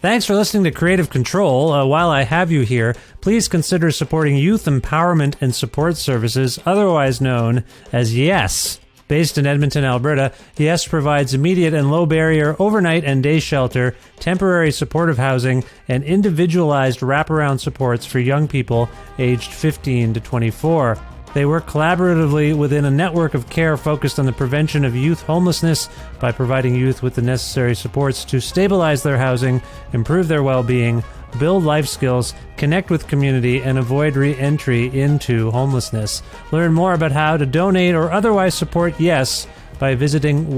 Thanks for listening to Creative Control. While I have you here, please consider supporting youth empowerment and support services, otherwise known as YES. Based in Edmonton, Alberta, YES provides immediate and low-barrier overnight and day shelter, temporary supportive housing, and individualized wraparound supports for young people aged 15 to 24. They work collaboratively within a network of care focused on the prevention of youth homelessness by providing youth with the necessary supports to stabilize their housing, improve their well-being, build life skills, connect with community, and avoid re-entry into homelessness. Learn more about how to donate or otherwise support YES by visiting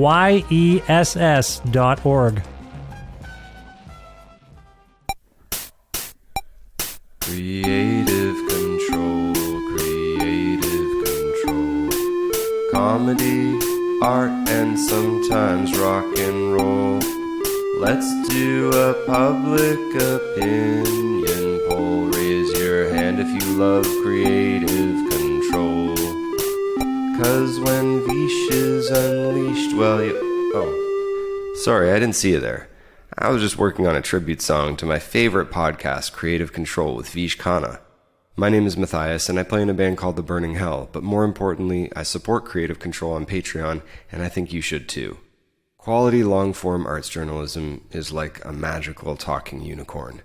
yess.org. Creative control, creative control. Comedy, art, and sometimes rock and roll. Let's do a public opinion poll. Raise your hand if you love creative control. 'Cause when Vish is unleashed, well, Oh, sorry, I didn't see you there. I was just working on a tribute song to my favorite podcast, Creative Control, with Vish Khanna. My name is Matthias, and I play in a band called The Burning Hell, but more importantly, I support Creative Control on Patreon, and I think you should too. Quality long-form arts journalism is like a magical talking unicorn.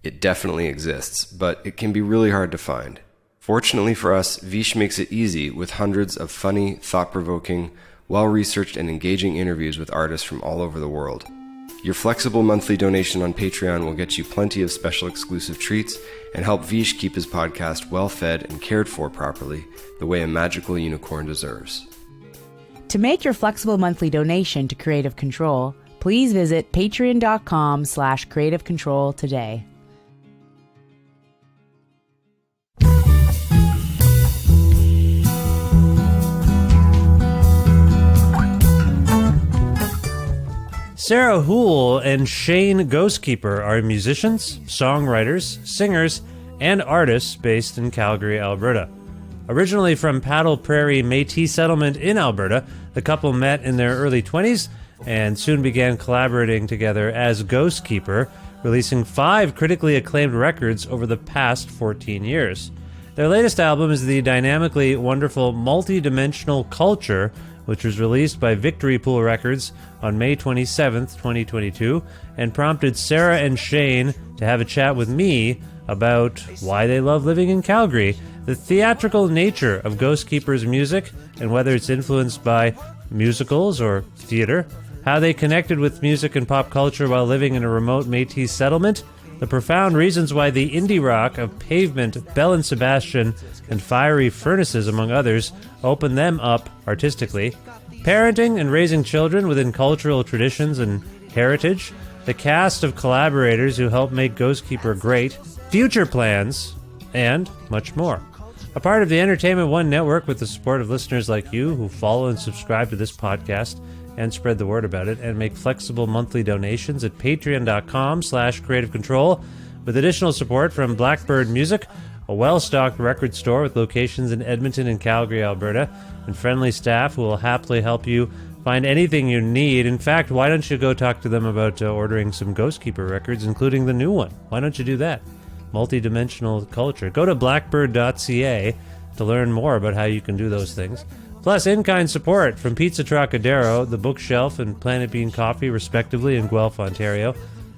It definitely exists, but it can be really hard to find. Fortunately for us, Vish makes it easy with hundreds of funny, thought-provoking, well-researched and engaging interviews with artists from all over the world. Your flexible monthly donation on Patreon will get you plenty of special exclusive treats and help Vish keep his podcast well-fed and cared for properly, the way a magical unicorn deserves. To make your flexible monthly donation to Creative Control, please visit patreon.com/creativecontrol today. Sarah Hoole and Shane Ghostkeeper are musicians, songwriters, singers, and artists based in Calgary, Alberta. Originally from Paddle Prairie Métis settlement in Alberta, the couple met in their early 20s and soon began collaborating together as Ghostkeeper, releasing 5 critically acclaimed records over the past 14 years. Their latest album is the dynamically wonderful Multi-Dimensional Culture, which was released by Victory Pool Records on May 27th, 2022, and prompted Sarah and Shane to have a chat with me about why they love living in Calgary, the theatrical nature of Ghostkeeper's music, and whether it's influenced by musicals or theater, how they connected with music and pop culture while living in a remote Métis settlement, the profound reasons why the indie rock of Pavement, Belle and Sebastian, and Fiery Furnaces, among others, opened them up artistically, parenting and raising children within cultural traditions and heritage, the cast of collaborators who helped make Ghostkeeper great, future plans, and much more. A part of the Entertainment One network with the support of listeners like you who follow and subscribe to this podcast and spread the word about it and make flexible monthly donations at patreon.com/creativecontrol with additional support from Blackbird Music, a well-stocked record store with locations in Edmonton and Calgary, Alberta, and friendly staff who will happily help you find anything you need. In fact, why don't you go talk to them about ordering some Ghostkeeper records, including the new one? Why don't you do that? Multi-dimensional culture. Go to blackbird.ca to learn more about how you can do those things. Plus, in-kind support from Pizza Trocadero, The Bookshelf, and Planet Bean Coffee, respectively, in Guelph, Ontario,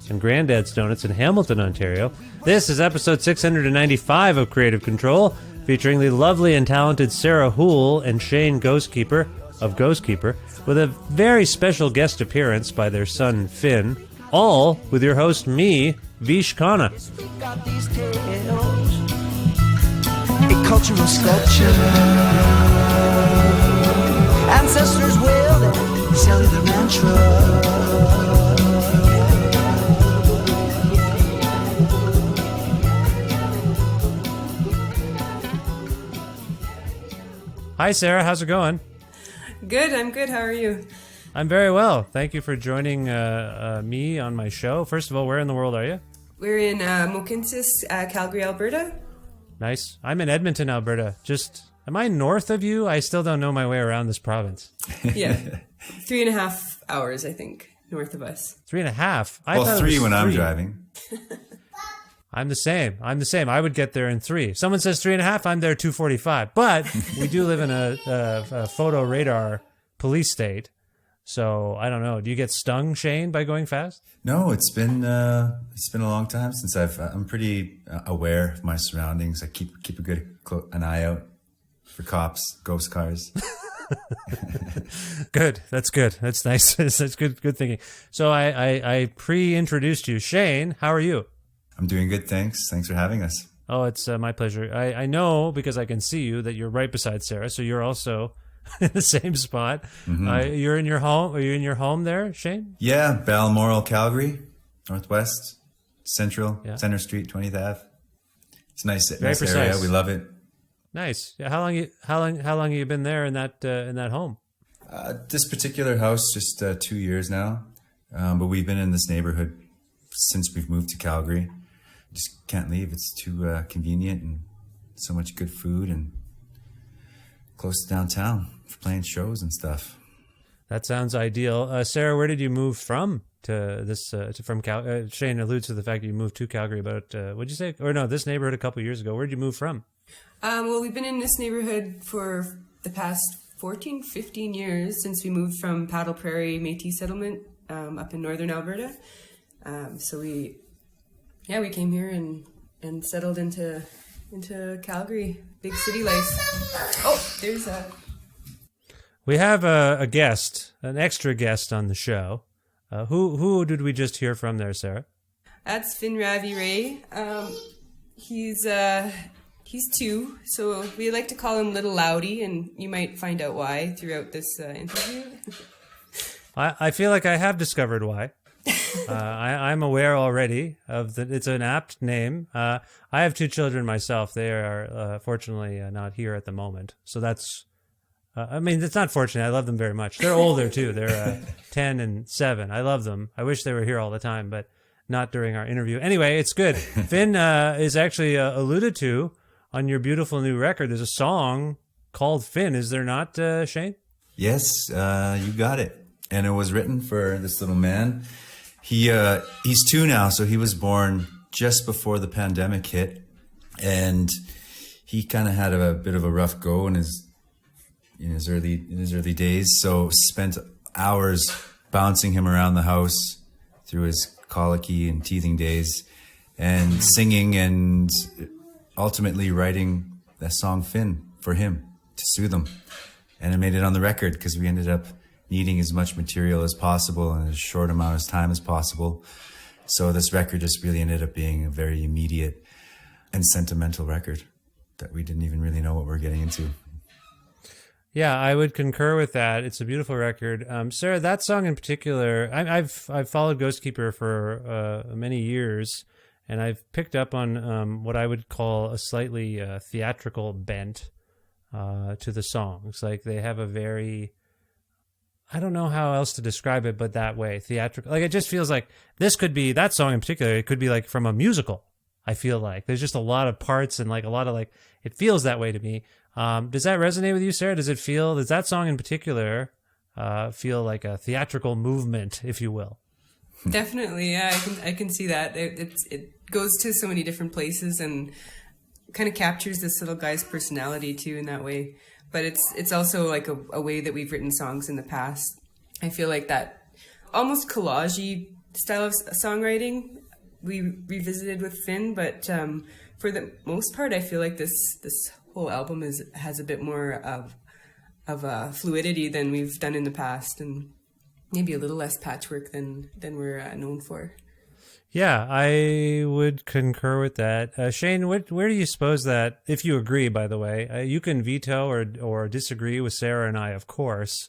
and Granddad's Donuts in Hamilton, Ontario. This is episode 695 of Creative Control, featuring the lovely and talented Sarah Hoole and Shane Ghostkeeper of Ghostkeeper, with a very special guest appearance by their son, Finn, all with your host, me, Vish Khanna. A cultural sculpture, ancestors wailed and cellular mantra. Hi, Sarah. How's it going? Good. I'm good. How are you? I'm very well. Thank you for joining me on my show. First of all, where in the world are you? We're in Mohkinstsis, Calgary, Alberta. Nice. I'm in Edmonton, Alberta. Am I north of you? I still don't know my way around this province. Yeah. 3.5 hours, I think. north of us. 3.5. I Well, thought it 3 was when I'm 3. driving. I'm the same. I would get there in 3. Someone says 3.5. I'm there 2:45. But we do live in a photo radar police state, so I don't know. Do you get stung, Shane, by going fast? No, it's been a long time since I'm pretty aware of my surroundings. I keep a good an eye out for cops, ghost cars. Good. That's good. That's nice. That's good. Good thinking. So I pre-introduced you, Shane. How are you? I'm doing good, thanks. Thanks for having us. Oh, it's my pleasure. I know because I can see you that you're right beside Sarah, so you're also in the same spot. You're in your home. Are you in your home there, Shane? Yeah, Balmoral, Calgary, Northwest, Central, Yeah. Center Street, 20th Ave. It's a nice precise. area. We love it. Nice. Yeah, how long have you been there in that home? This particular house, just 2 years now, but we've been in this neighborhood since we've moved to Calgary. Just can't leave. It's too convenient and so much good food and close to downtown for playing shows and stuff. That sounds ideal. Sarah, where did you move from to this? From Shane alludes to the fact that you moved to Calgary about what'd you say? Or no, this neighborhood a couple of years ago. Where did you move from? Well, we've been in this neighborhood for the past 14, 15 years since we moved from Paddle Prairie Métis settlement up in northern Alberta. So we came here and settled into Calgary, big city life. Oh, there's a... We have a guest, an extra guest on the show. Who did we just hear from there, Sarah? That's Finn Ravi Ray. He's 2, so we like to call him Little Loudy, and you might find out why throughout this interview. I feel like I have discovered why. I'm aware already of that. It's an apt name. I have 2 children myself. They are fortunately not here at the moment. So that's, it's not fortunate. I love them very much. They're older too. They're 10 and 7. I love them. I wish they were here all the time, but not during our interview. Anyway, it's good. Finn is actually alluded to on your beautiful new record. There's a song called Finn. Is there not, Shane? Yes, you got it. And it was written for this little man. He's 2 now, so he was born just before the pandemic hit, and he kind of had a bit of a rough go in his early days. So spent hours bouncing him around the house through his colicky and teething days, and singing and ultimately writing that song Finn for him to soothe him, and it made it on the record because we ended up needing as much material as possible in as short amount of time as possible. So this record just really ended up being a very immediate and sentimental record that we didn't even really know what we were getting into. Yeah, I would concur with that. It's a beautiful record. Sarah, that song in particular, I've followed Ghostkeeper for many years, and I've picked up on what I would call a slightly theatrical bent to the songs. Like they have a very... I don't know how else to describe it, but that way, theatrical. Like it just feels like this could be, that song in particular, it could be like from a musical. I feel like there's just a lot of parts and like a lot of like, it feels that way to me. Does that resonate with you, Sarah? Does that song in particular feel like a theatrical movement, if you will? Definitely, yeah, I can see that. It goes to so many different places and kind of captures this little guy's personality too in that way. But it's also like a way that we've written songs in the past. I feel like that almost collage-y style of songwriting we revisited with Finn, but for the most part, I feel like this whole album has a bit more of fluidity than we've done in the past, and maybe a little less patchwork than we're known for. Yeah, I would concur with that. Shane, where do you suppose that, if you agree, by the way, you can veto or disagree with Sarah and I, of course,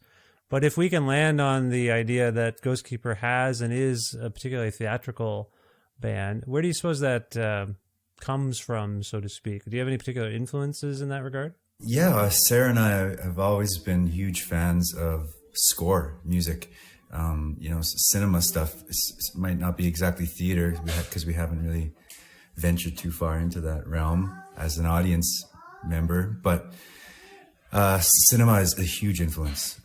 but if we can land on the idea that Ghostkeeper has and is a particularly theatrical band, where do you suppose that comes from, so to speak? Do you have any particular influences in that regard? Yeah, Sarah and I have always been huge fans of score music. Cinema stuff might not be exactly theater because we haven't really ventured too far into that realm as an audience member. But cinema is a huge influence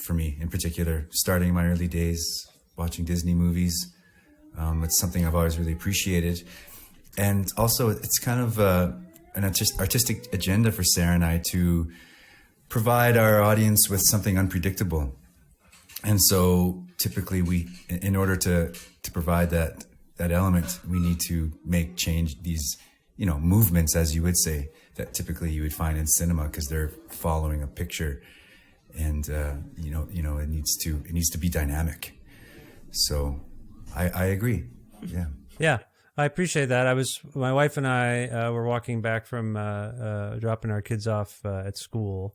for me in particular. Starting in my early days watching Disney movies. It's something I've always really appreciated. And also, it's kind of an artistic agenda for Sarah and I to provide our audience with something unpredictable. And so typically in order to provide that element, we need to change these, movements, as you would say, that typically you would find in cinema, because they're following a picture, and it needs to be dynamic. So I agree. Yeah. Yeah. I appreciate that. My wife and I were walking back from dropping our kids off at school,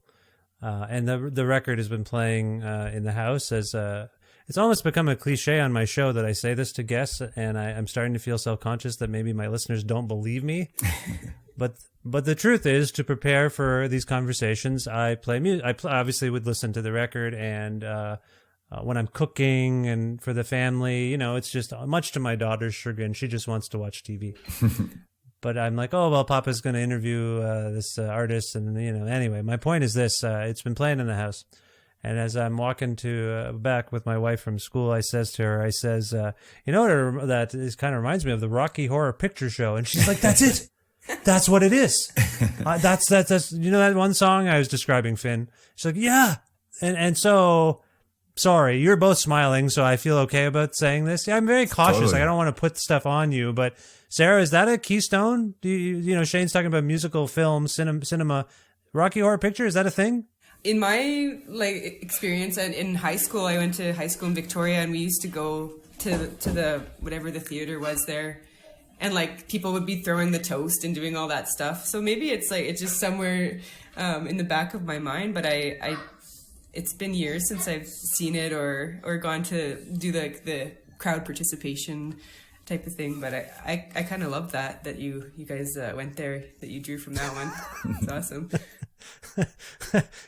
and the record has been playing in the house. As it's almost become a cliche on my show that I say this to guests, and I'm starting to feel self-conscious that maybe my listeners don't believe me. But the truth is, to prepare for these conversations, I play music. I obviously would listen to the record, and when I'm cooking and for the family, it's just much to my daughter's chagrin. She just wants to watch TV. But I'm like, oh, well, Papa's going to interview this artist. And, anyway, my point is this. It's been playing in the house. And as I'm walking back with my wife from school, I says to her, that is kind of reminds me of the Rocky Horror Picture Show. And she's like, that's it. That's what it is. That's that one song I was describing, Finn? She's like, yeah. And so... Sorry, you're both smiling, so I feel okay about saying this. Yeah, I'm very cautious. Totally. Like, I don't want to put stuff on you, but Sarah, is that a keystone? Do Shane's talking about musical, film, cinema, Rocky Horror Picture. Is that a thing? In my experience in high school, I went to high school in Victoria, and we used to go to the whatever the theater was there, and people would be throwing the toast and doing all that stuff. So maybe it's just somewhere in the back of my mind, but I it's been years since I've seen it or gone to do the crowd participation type of thing. But I kind of love that you guys went there, that you drew from that one. It's awesome.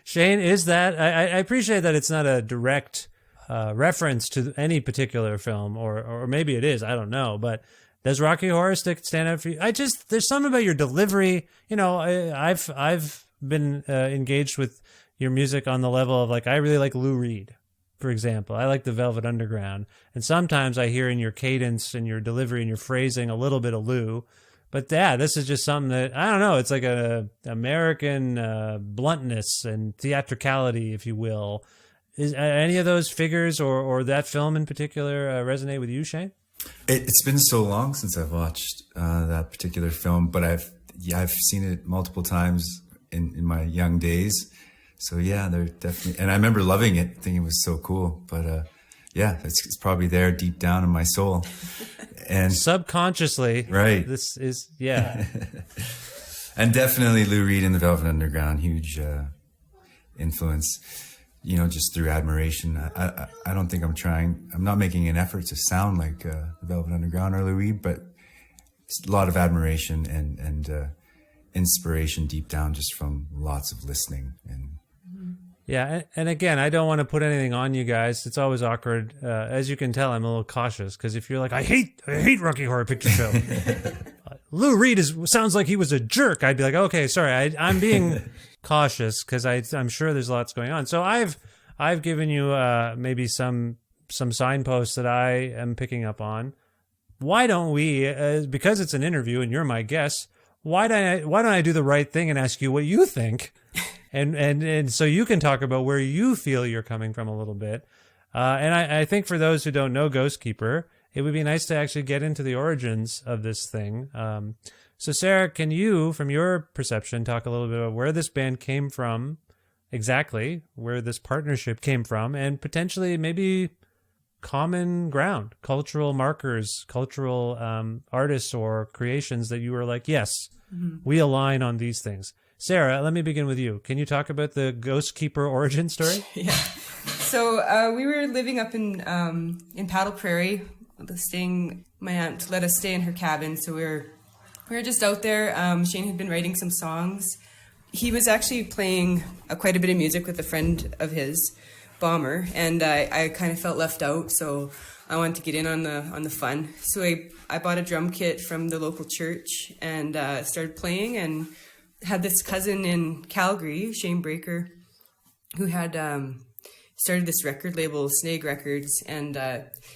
Shane, is that I appreciate that it's not a direct reference to any particular film, or maybe it is. I don't know, but. Does Rocky Horror stand out for you? There's something about your delivery. I've been engaged with your music on the level of I really like Lou Reed, for example. I like the Velvet Underground. And sometimes I hear in your cadence and your delivery and your phrasing a little bit of Lou. But yeah, this is just something that, I don't know, it's like a American bluntness and theatricality, if you will. Is any of those figures or that film in particular resonate with you, Shane? It's been so long since I've watched that particular film, but I've seen it multiple times in my young days. So yeah, they're definitely, and I remember loving it, thinking it was so cool. But yeah, it's probably there deep down in my soul, and subconsciously, right? This is and definitely Lou Reed and the Velvet Underground, huge influence. Just through admiration. I don't think I'm not making an effort to sound like the Velvet Underground or Lou Reed, but it's a lot of admiration and inspiration deep down just from lots of listening. Yeah, and again, I don't want to put anything on you guys. It's always awkward. As you can tell, I'm a little cautious, because if you're like, I hate Rocky Horror Picture Show. Lou Reed sounds like he was a jerk. I'd be like, okay, sorry, I'm being cautious, because I'm sure there's lots going on. So I've given you maybe some signposts that I am picking up on. Why don't we, because it's an interview and you're my guest, why don't I do the right thing and ask you what you think? And so you can talk about where you feel you're coming from a little bit. And I think for those who don't know Ghostkeeper, it would be nice to actually get into the origins of this thing. So Sarah, can you, from your perception, talk a little bit about where this band came from, exactly where this partnership came from, and potentially maybe common ground, cultural markers, cultural artists or creations that you were like, yes, we align on these things. Sarah, let me begin with you. Can you talk about the Ghostkeeper origin story? Yeah. So we were living up in Paddle Prairie, my aunt let us stay in her cabin. So we were just out there. Shane had been writing some songs. He was actually playing quite a bit of music with a friend of his, Bomber, and I kind of felt left out. So I wanted to get in on the fun. So I bought a drum kit from the local church and started playing, and had this cousin in Calgary, Shane Breaker, who had started this record label, Snag Records, and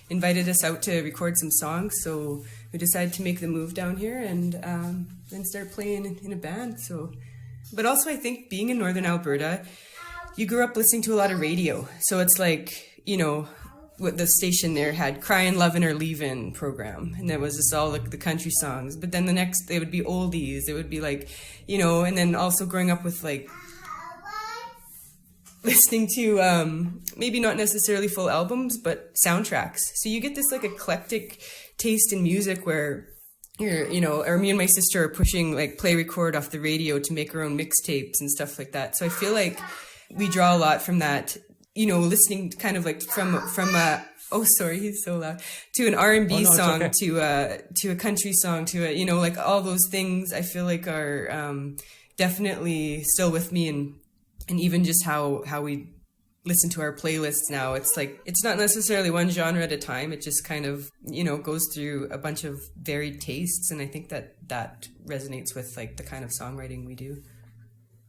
invited us out to record some songs. So we decided to make the move down here and then start playing in a band. So, but also I think being in Northern Alberta, you grew up listening to a lot of radio. So it's like, you know, what the station there had Cryin', Lovin' or Leavin' program, and that was just all the country songs. But then the next, they would be oldies. It would be like, you know, and then also growing up with like listening to maybe not necessarily full albums, but soundtracks. So you get this like eclectic taste in music where you're, you know, or me and my sister are pushing like play record off the radio to make our own mixtapes and stuff like that. So I feel like we draw a lot from that, you know, listening kind of like from a, oh, sorry, he's so loud, to an R&B song, okay, to a country song, to a, you know, like all those things I feel like are definitely still with me. And even just how we listen to our playlists now, it's like, it's not necessarily one genre at a time. It just kind of, you know, goes through a bunch of varied tastes. And I think that resonates with like the kind of songwriting we do.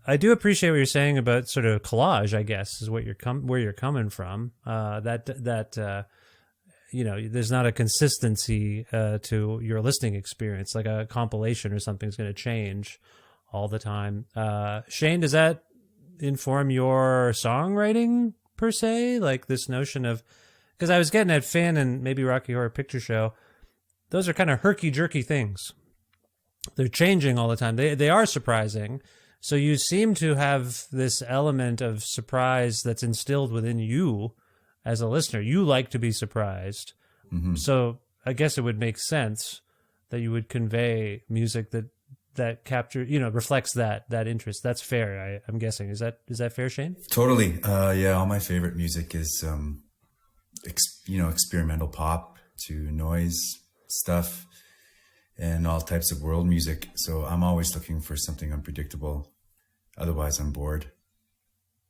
I do appreciate what you're saying about sort of collage, I guess, is what where you're coming from. That you know, there's not a consistency to your listening experience, like a compilation or something's going to change all the time. Shane, does that inform your songwriting per se? Like this notion of, because I was getting at Finn and maybe Rocky Horror Picture Show, those are kind of herky-jerky things. They're changing all the time. They are surprising. So you seem to have this element of surprise that's instilled within you as a listener. You like to be surprised. Mm-hmm. So I guess it would make sense that you would convey music that capture, you know, reflects that interest. That's fair, I'm guessing. Is that fair, Shane? Totally. Yeah, all my favorite music is, experimental pop to noise stuff and all types of world music. So I'm always looking for something unpredictable. Otherwise, I'm bored.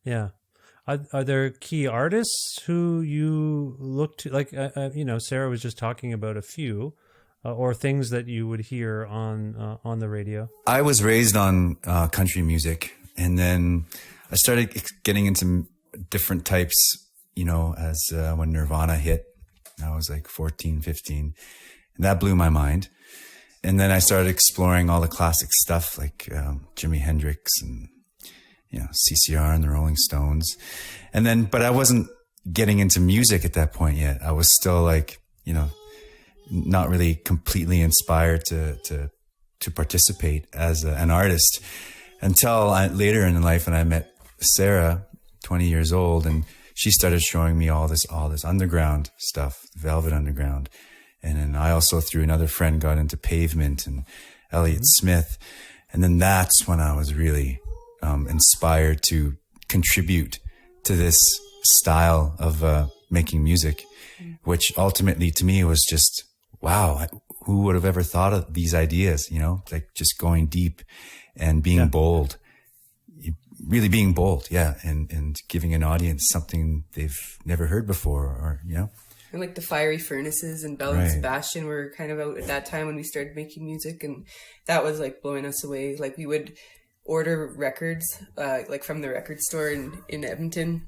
Yeah. Are there key artists who you look to? Like, you know, Sarah was just talking about a few, or things that you would hear on the radio. I was raised on country music, and then I started getting into different types, you know, as when Nirvana hit. I was like 14, 15, and that blew my mind. And then I started exploring all the classic stuff like Jimi Hendrix and, you know, CCR and the Rolling Stones. And then, but I wasn't getting into music at that point yet. I was still like, you know, not really completely inspired to participate as an artist until later in life when I met Sarah, 20 years old, and she started showing me all this underground stuff, Velvet Underground. And then I also, through another friend, got into Pavement and Elliott Smith. And then that's when I was really inspired to contribute to this style of making music, which ultimately to me was just, wow, who would have ever thought of these ideas, you know, like just going deep and being bold, really being bold. Yeah. And giving an audience something they've never heard before, or, you know. And like the Fiery Furnaces and Belle and Sebastian were kind of out at that time when we started making music, and that was like blowing us away. Like we would order records like from the record store in Edmonton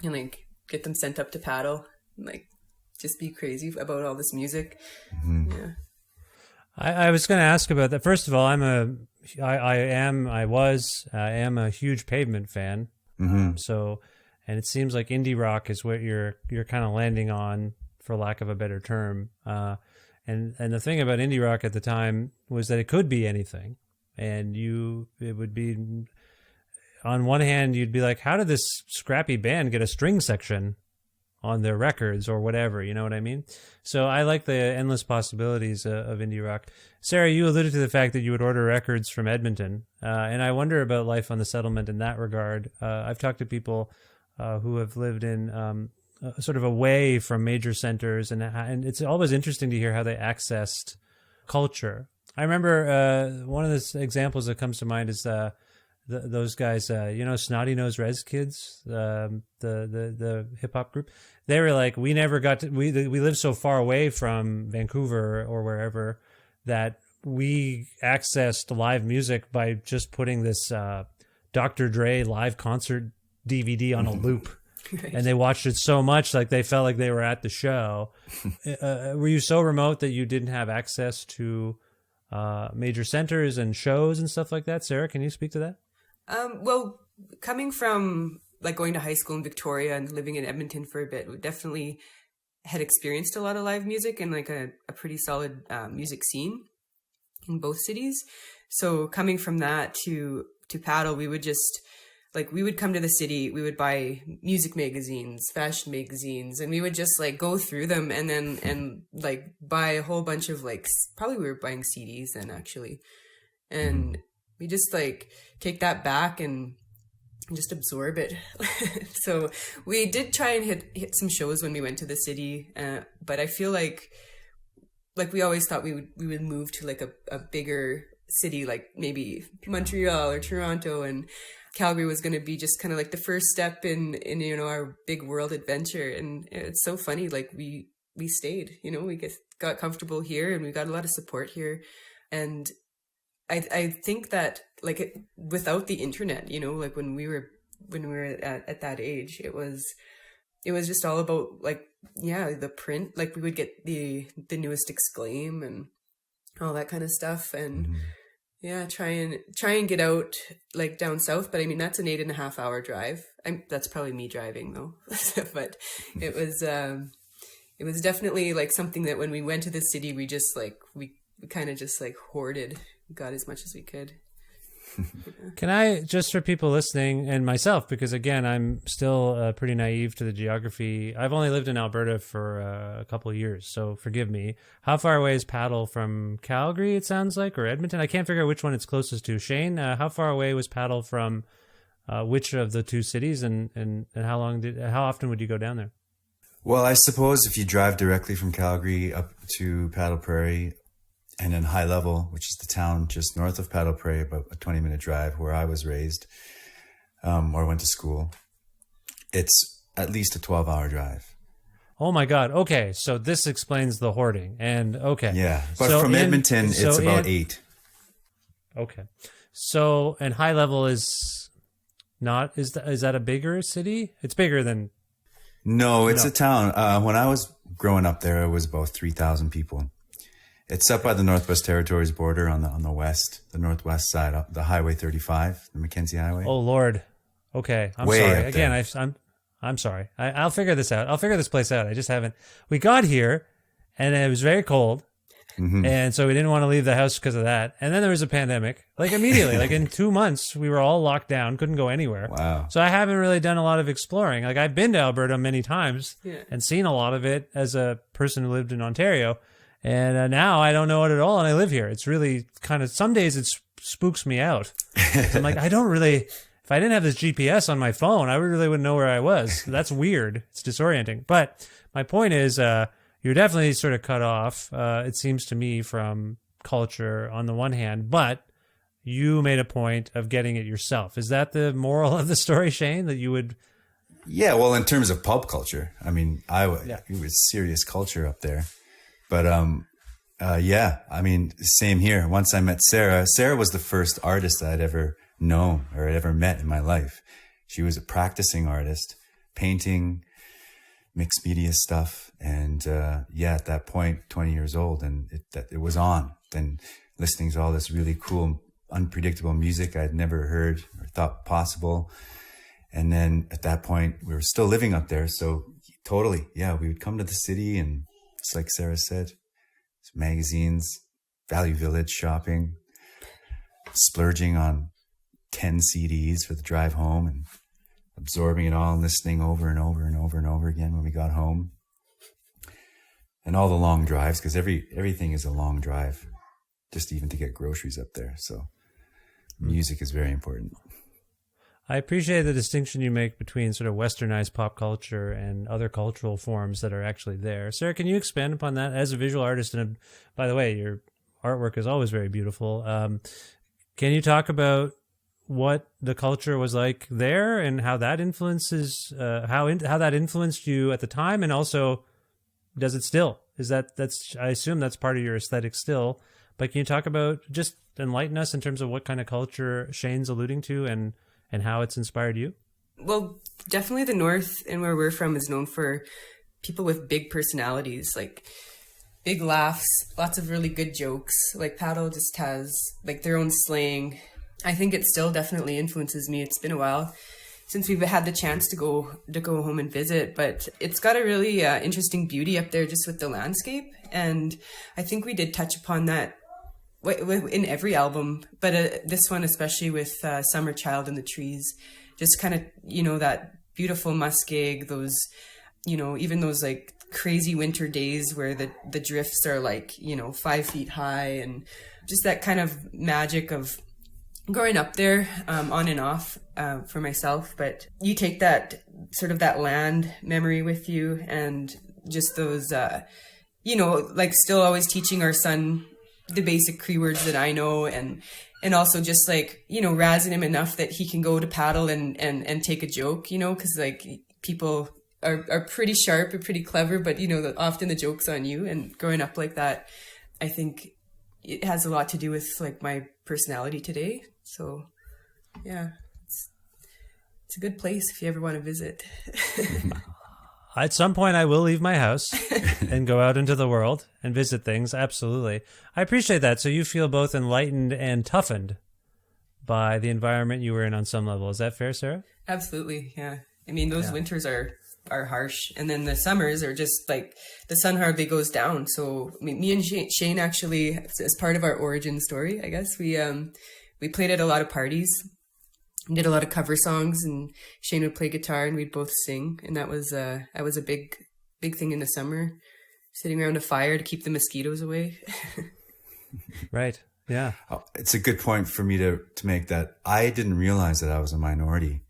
and like get them sent up to Paddle and like just be crazy about all this music. Mm-hmm. Yeah. I was going to ask about that. First of all, I am a huge Pavement fan. Mm-hmm. So, and it seems like indie rock is what you're kind of landing on, for lack of a better term. And the thing about indie rock at the time was that it could be anything. And it would be, on one hand, you'd be like, how did this scrappy band get a string section on their records or whatever? You know what I mean? So I like the endless possibilities of indie rock. Sarah, you alluded to the fact that you would order records from Edmonton. And I wonder about life on the settlement in that regard. I've talked to people who have lived in sort of away from major centers, and it's always interesting to hear how they accessed culture. I remember one of the examples that comes to mind is those guys, you know, Snotty Nose Rez Kids, the hip hop group. They were like, we never got to, we lived so far away from Vancouver or wherever that we accessed live music by just putting this Dr. Dre live concert DVD on a loop. and they watched it so much, like they felt like they were at the show. Were you so remote that you didn't have access to major centers and shows and stuff like that? Sarah, can you speak to that? Well, coming from like going to high school in Victoria and living in Edmonton for a bit, we definitely had experienced a lot of live music and like a pretty solid music scene in both cities. So coming from that to paddle, we would just like, we would come to the city, we would buy music magazines, fashion magazines, and we would just like go through them and like buy a whole bunch of like, probably we were buying CDs then actually. And we just like take that back and just absorb it. So we did try and hit some shows when we went to the city, but I feel like we always thought we would move to like a bigger city, like maybe Montreal or Toronto, and Calgary was going to be just kind of like the first step in you know, our big world adventure. And it's so funny, like we stayed, you know, we got comfortable here and we got a lot of support here. And I think that like without the internet, you know, like when we were at that age, it was just all about like, yeah, the print, like we would get the newest Exclaim and all that kind of stuff. And yeah, try and get out like down south. But I mean, that's an 8.5 hour drive. That's probably me driving though. But it was definitely like something that when we went to the city, we just like, we kind of just like hoarded, got as much as we could. Can I, just for people listening and myself, because again, I'm still pretty naive to the geography. I've only lived in Alberta for a couple of years, so forgive me. How far away is Paddle from Calgary, it sounds like, or Edmonton? I can't figure out which one it's closest to. Shane, how far away was Paddle from which of the two cities, and how often would you go down there? Well, I suppose if you drive directly from Calgary up to Paddle Prairie, and then High Level, which is the town just north of Paddle Prairie, about a 20-minute drive where I was raised or went to school, it's at least a 12-hour drive. Oh my God. Okay. So this explains the hoarding. And okay. Yeah. But so from Edmonton, it's about 8. Okay. So, and High Level is not, is that a bigger city? It's bigger than. No, it's a town. When I was growing up there, it was about 3,000 people. It's up by the Northwest Territories border on the west, the northwest side, up the Highway 35, the Mackenzie Highway. Oh Lord. Okay. I'm Way sorry. up Again, there. I'm sorry. I'll figure this out. I'll figure this place out. I just haven't. We got here and it was very cold. And so we didn't want to leave the house because of that. And then there was a pandemic, like immediately, like in 2 months, we were all locked down, couldn't go anywhere. Wow. So I haven't really done a lot of exploring. Like I've been to Alberta many times and seen a lot of it as a person who lived in Ontario. And now I don't know it at all, and I live here. It's really kind of, some days it spooks me out. I'm like, I don't really, if I didn't have this GPS on my phone, I really wouldn't know where I was. That's weird. It's disorienting. But my point is, you're definitely sort of cut off, it seems to me, from culture on the one hand, but you made a point of getting it yourself. Is that the moral of the story, Shane, that you would? Yeah, well, in terms of pop culture, I mean, it was serious culture up there. But, yeah, I mean, same here. Once I met Sarah was the first artist I'd ever known or ever met in my life. She was a practicing artist, painting, mixed media stuff. And, yeah, at that point, 20 years old, and it was on. Then listening to all this really cool, unpredictable music I'd never heard or thought possible. And then at that point, we were still living up there. So totally, yeah, we would come to the city and, just like Sarah said, magazines, Value Village shopping, splurging on 10 CDs for the drive home and absorbing it all and listening over and over and over and over again when we got home. And all the long drives, because everything is a long drive, just even to get groceries up there. So music is very important. I appreciate the distinction you make between sort of westernized pop culture and other cultural forms that are actually there. Sarah, can you expand upon that as a visual artist? And by the way, your artwork is always very beautiful. Can you talk about what the culture was like there and how that influences, how that influenced you at the time, and also does it still? That's I assume that's part of your aesthetic still. But can you talk about, just enlighten us in terms of what kind of culture Shane's alluding to and how it's inspired you? Well, definitely the North and where we're from is known for people with big personalities, like big laughs, lots of really good jokes. Like Paddle just has like their own slang. I think it still definitely influences me. It's been a while since we've had the chance to go home and visit, but it's got a really interesting beauty up there just with the landscape. And I think we did touch upon that in every album, but this one especially with Summer Child and the Trees, just kind of, you know, that beautiful muskeg, those, you know, even those like crazy winter days where the drifts are like, you know, 5 feet high, and just that kind of magic of growing up there, on and off, for myself. But you take that sort of that land memory with you, and just those, you know, like still always teaching our son the basic Cree words that I know, and also just like, you know, razzing him enough that he can go to Paddle and take a joke, you know, because like people are pretty sharp and pretty clever, but you know, often the joke's on you. And growing up like that, I think it has a lot to do with like my personality today. So yeah, it's a good place if you ever want to visit. At some point, I will leave my house and go out into the world and visit things. Absolutely. I appreciate that. So you feel both enlightened and toughened by the environment you were in on some level. Is that fair, Sarah? Absolutely. Yeah. I mean, those winters are harsh. And then the summers are just like the sun hardly goes down. So I mean, me and Shane actually, as part of our origin story, I guess, we played at a lot of parties, did a lot of cover songs, and Shane would play guitar and we'd both sing. And that was a big thing in the summer, sitting around a fire to keep the mosquitoes away. Right. Yeah. It's a good point for me to make, that I didn't realize that I was a minority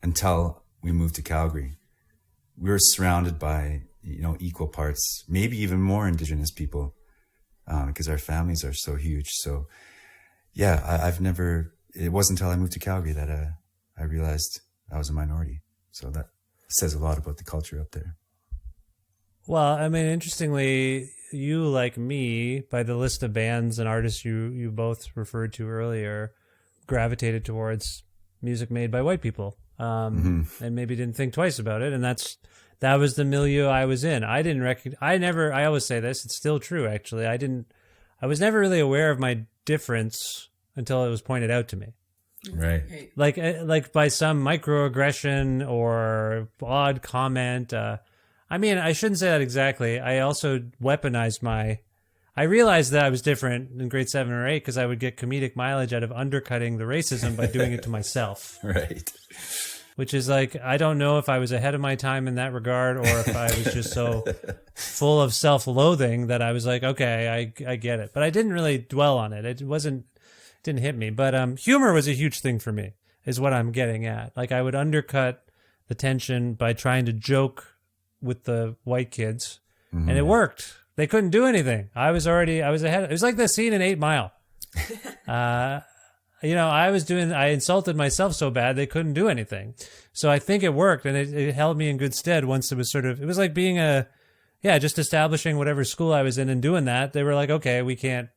until we moved to Calgary. We were surrounded by, you know, equal parts, maybe even more Indigenous people, because our families are so huge. So yeah, it wasn't until I moved to Calgary that I realized I was a minority. So that says a lot about the culture up there. Well, I mean, interestingly, you, like me, by the list of bands and artists you both referred to earlier, gravitated towards music made by white people, and maybe didn't think twice about it. And that was the milieu I was in. I always say this, it's still true, actually. I was never really aware of my difference until it was pointed out to me. Right. Like by some microaggression or odd comment. I mean, I shouldn't say that exactly. I also weaponized I realized that I was different in grade 7 or 8 because I would get comedic mileage out of undercutting the racism by doing it to myself. Right. Which is like, I don't know if I was ahead of my time in that regard, or if I was just so full of self-loathing that I was like, okay, I get it. But I didn't really dwell on it. It didn't hit me. But humor was a huge thing for me, is what I'm getting at. Like, I would undercut the tension by trying to joke with the white kids, and it worked. They couldn't do anything. I was ahead. It was like the scene in 8 Mile. You know, I insulted myself so bad they couldn't do anything. So I think it worked, and it held me in good stead once it was like being just establishing whatever school I was in and doing that. They were like, okay, we can't,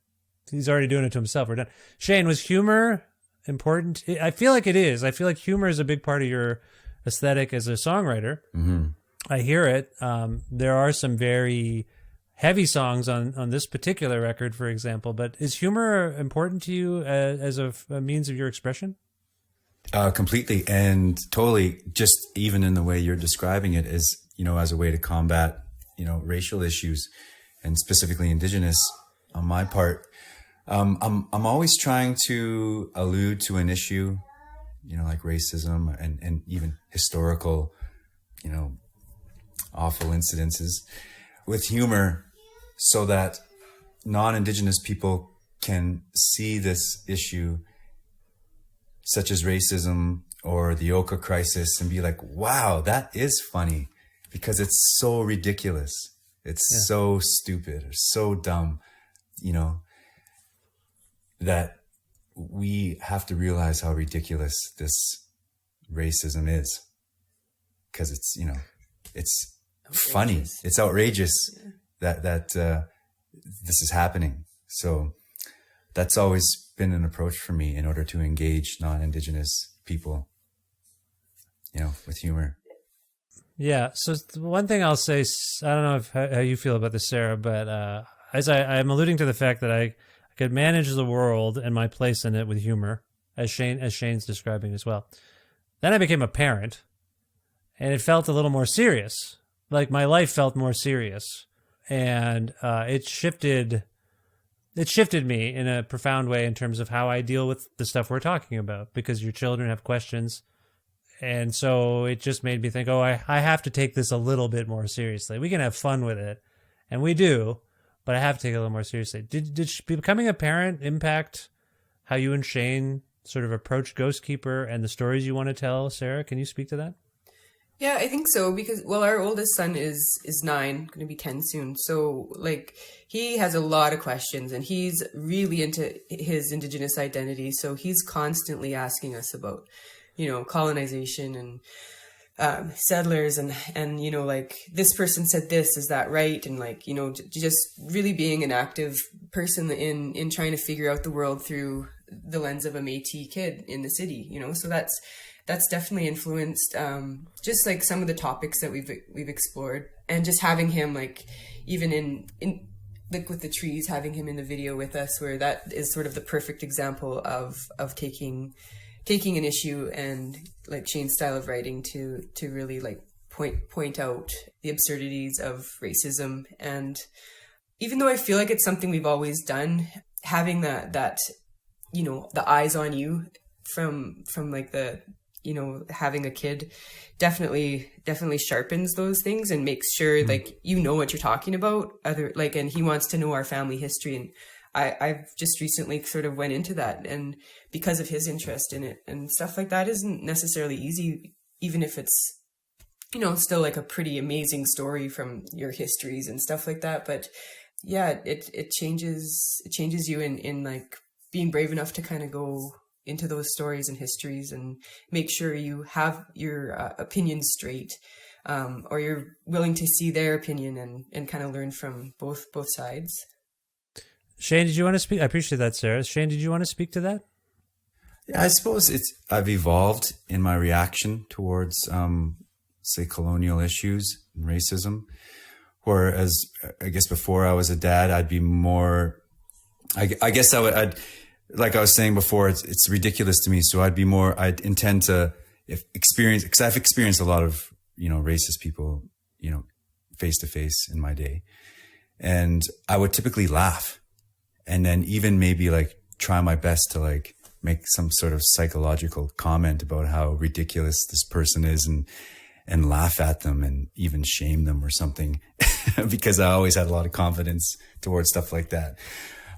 he's already doing it to himself. We're done. Shane, was humor important? I feel like it is. I feel like humor is a big part of your aesthetic as a songwriter. Mm-hmm. I hear it. There are some very heavy songs on this particular record, for example, but is humor important to you as a means of your expression? Completely and totally. Just even in the way you're describing it, is, you know, as a way to combat, you know, racial issues, and specifically Indigenous on my part. I'm always trying to allude to an issue, you know, like racism and even historical, you know, awful incidences with humor, so that non-Indigenous people can see this issue, such as racism or the Oka crisis, and be like, wow, that is funny, because it's so ridiculous. It's so stupid or so dumb, you know, that we have to realize how ridiculous this racism is, because it's, you know, it's outrageous. Funny. It's outrageous that this is happening. So that's always been an approach for me in order to engage non-Indigenous people. with humor. Yeah. So one thing I'll say, I don't know how you feel about this, Sarah, but as I'm alluding to the fact that I could manage the world and my place in it with humor, as Shane's describing as well. Then I became a parent, and it felt a little more serious. Like my life felt more serious, and it shifted me in a profound way in terms of how I deal with the stuff we're talking about, because your children have questions. And so it just made me think, I have to take this a little bit more seriously. We can have fun with it, and we do, but I have to take it a little more seriously. Did becoming a parent impact how you and Shane sort of approach Ghostkeeper and the stories you want to tell? Sarah, can you speak to that? Yeah, I think so, because, well, our oldest son is 9, going to be 10 soon. So, like, he has a lot of questions, and he's really into his Indigenous identity. So he's constantly asking us about, colonization and settlers and, like, this person said this, is that right? And, like, just really being an active person in trying to figure out the world through the lens of a Métis kid in the city, so that's definitely influenced just like some of the topics that we've explored, and just having him, like, even in like with the trees, having him in the video with us, where that is sort of the perfect example of taking an issue and, like, Shane's style of writing to really, like, point out the absurdities of racism. And even though I feel like it's something we've always done, having that the eyes on you from like the having a kid definitely sharpens those things and makes sure like what you're talking about, and he wants to know our family history, and I've just recently sort of went into that, and because of his interest in it and stuff like that isn't necessarily easy, even if it's still like a pretty amazing story from your histories and stuff like that. But yeah, it changes you in like being brave enough to kind of go into those stories and histories and make sure you have your opinions straight, or you're willing to see their opinion and kind of learn from both sides. Shane, did you want to speak? I appreciate that, Sarah. Shane, did you want to speak to that? Yeah, I suppose I've evolved in my reaction towards, say, colonial issues and racism. Whereas, I guess before I was a dad, I'd be more, I guess I'd, like I was saying before, it's ridiculous to me. So I'd intend to experience, because I've experienced a lot of, racist people, face to face in my day. And I would typically laugh, and then even maybe like try my best to like make some sort of psychological comment about how ridiculous this person is, and laugh at them and even shame them or something, because I always had a lot of confidence towards stuff like that.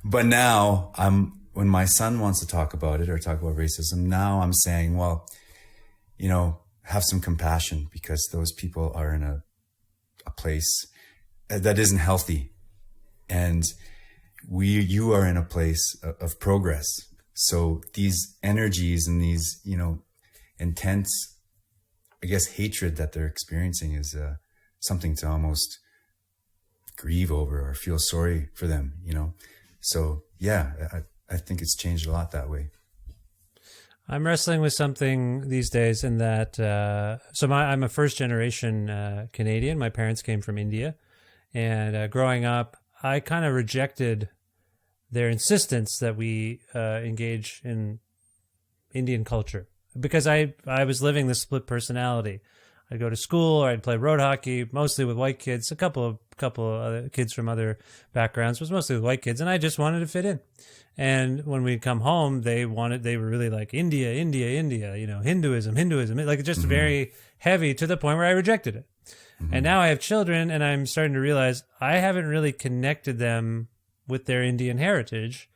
But now when my son wants to talk about it or talk about racism, now I'm saying, well, have some compassion, because those people are in a place that isn't healthy. And you are in a place of progress. So these energies and these, intense, I guess, hatred that they're experiencing is something to almost grieve over or feel sorry for them, So yeah, I think it's changed a lot that way. I'm wrestling with something these days in that, I'm a first generation Canadian. My parents came from India, and growing up, I kind of rejected their insistence that we engage in Indian culture, because I was living this split personality. I'd go to school, or I'd play road hockey, mostly with white kids. A couple of other kids from other backgrounds, was mostly with white kids, and I just wanted to fit in. And when we'd come home, they were really like India, Hinduism, like just very heavy, to the point where I rejected it. Mm-hmm. And now I have children, and I'm starting to realize I haven't really connected them with their Indian heritage,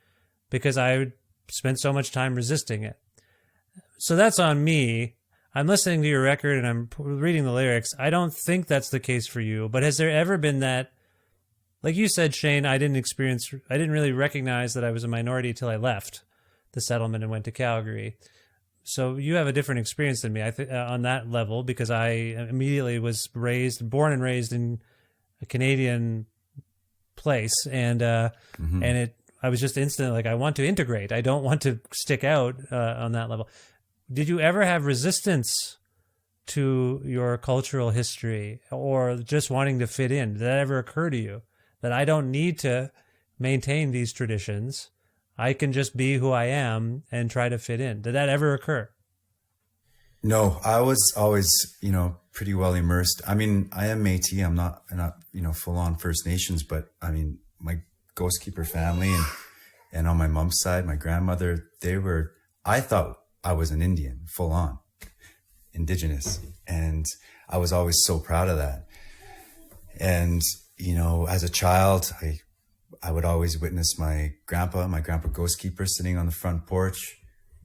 because I spent so much time resisting it. So that's on me. I'm listening to your record and I'm reading the lyrics. I don't think that's the case for you, but has there ever been that, like you said, Shane, I didn't really recognize that I was a minority till I left the settlement and went to Calgary. So you have a different experience than me, on that level, because I immediately was born and raised in a Canadian place, and I was just instantly like, I want to integrate. I don't want to stick out on that level. Did you ever have resistance to your cultural history or just wanting to fit in? Did that ever occur to you that I don't need to maintain these traditions? I can just be who I am and try to fit in. Did that ever occur? No, I was always, pretty well immersed. I mean, I am Métis. I'm not, full on First Nations, but I mean, my Ghostkeeper family and on my mom's side, my grandmother, I thought I was an Indian, full on Indigenous. And I was always so proud of that. And, as a child, I would always witness my grandpa Ghostkeeper, sitting on the front porch,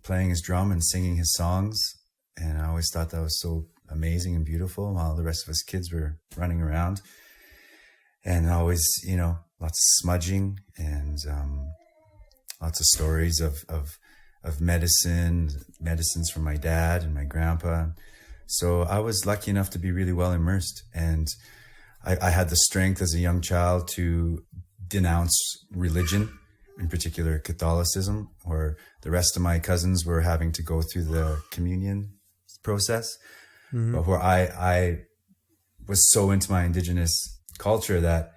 playing his drum and singing his songs. And I always thought that was so amazing and beautiful while the rest of us kids were running around. And always, lots of smudging and lots of stories of medicines from my dad and my grandpa. So I was lucky enough to be really well immersed. And I had the strength as a young child to denounce religion, in particular Catholicism, where the rest of my cousins were having to go through the communion process. Mm-hmm. But where I was so into my Indigenous culture that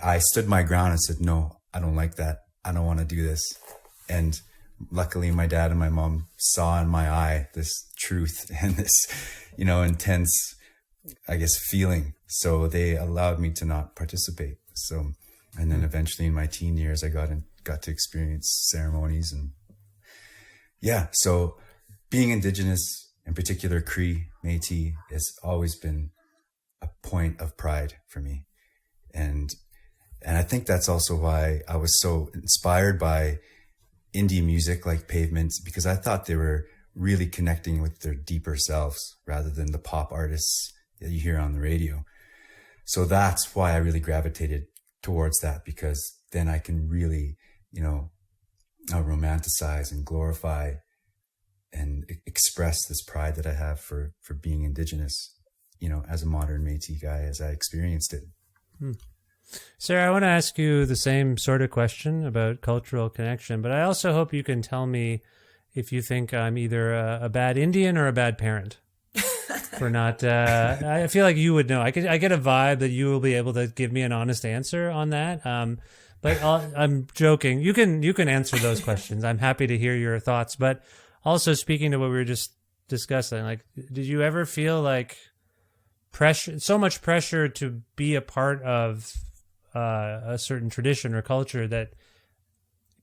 I stood my ground and said, no, I don't like that. I don't want to do this. And luckily my dad and my mom saw in my eye this truth and this, intense, I guess, feeling. So they allowed me to not participate. So, and then eventually in my teen years, I got to experience ceremonies and so being Indigenous, in particular Cree, Métis, has always been a point of pride for me. And I think that's also why I was so inspired by indie music like Pavement, because I thought they were really connecting with their deeper selves rather than the pop artists that you hear on the radio. So that's why I really gravitated towards that, because then I can really, romanticize and glorify and express this pride that I have for being Indigenous, as a modern Métis guy, as I experienced it. Sarah, I want to ask you the same sort of question about cultural connection, but I also hope you can tell me if you think I'm either a bad Indian or a bad parent for not. I feel like you would know. I get a vibe that you will be able to give me an honest answer on that. But I'm joking. You can answer those questions. I'm happy to hear your thoughts. But also, speaking to what we were just discussing, like, did you ever feel like so much pressure to be a part of a certain tradition or culture that,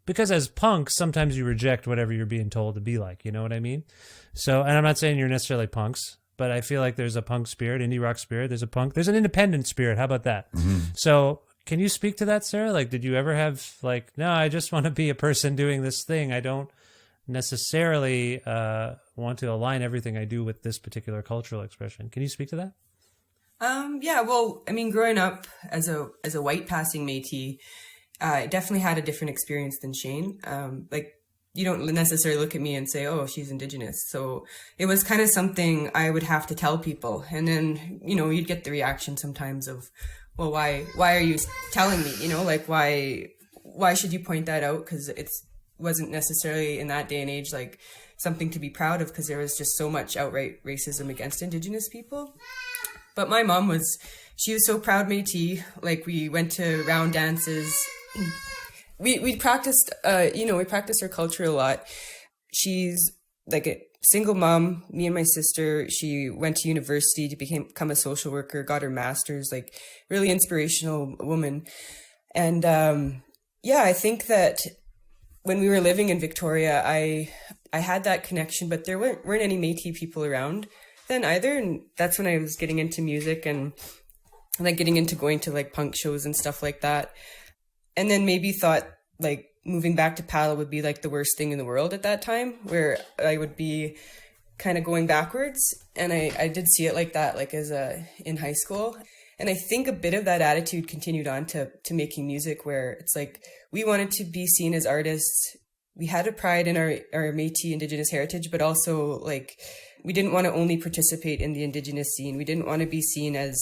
because as punks, sometimes you reject whatever you're being told to be like, you know what I mean? So, and I'm not saying you're necessarily punks, but I feel like there's a punk spirit, indie rock spirit. There's an independent spirit. How about that? Mm-hmm. So can you speak to that, Sarah? Like, did you ever have like, no, I just want to be a person doing this thing. I don't necessarily want to align everything I do with this particular cultural expression. Can you speak to that? Yeah, well, I mean, growing up as a white passing Métis, I definitely had a different experience than Shane. Like, you don't necessarily look at me and say, oh, she's Indigenous. So it was kind of something I would have to tell people. And then, you'd get the reaction sometimes of, well, why are you telling me, like, why should you point that out? Because it wasn't necessarily in that day and age, like, something to be proud of, because there was just so much outright racism against Indigenous people. But my mom she was so proud Métis. Like, we went to round dances. We practiced, we practiced her culture a lot. She's like a single mom, me and my sister. She went to university to become a social worker, got her master's, like, really inspirational woman. And, I think that when we were living in Victoria, I had that connection, but there weren't any Métis people around then either. And that's when I was getting into music and like getting into going to like punk shows and stuff like that. And then maybe thought like moving back to paddle would be like the worst thing in the world at that time, where I would be kind of going backwards. And I did see it like that, like in high school. And I think a bit of that attitude continued on to making music, where it's like we wanted to be seen as artists. We had a pride in our Métis Indigenous heritage, but also like we didn't want to only participate in the Indigenous scene. We didn't want to be seen as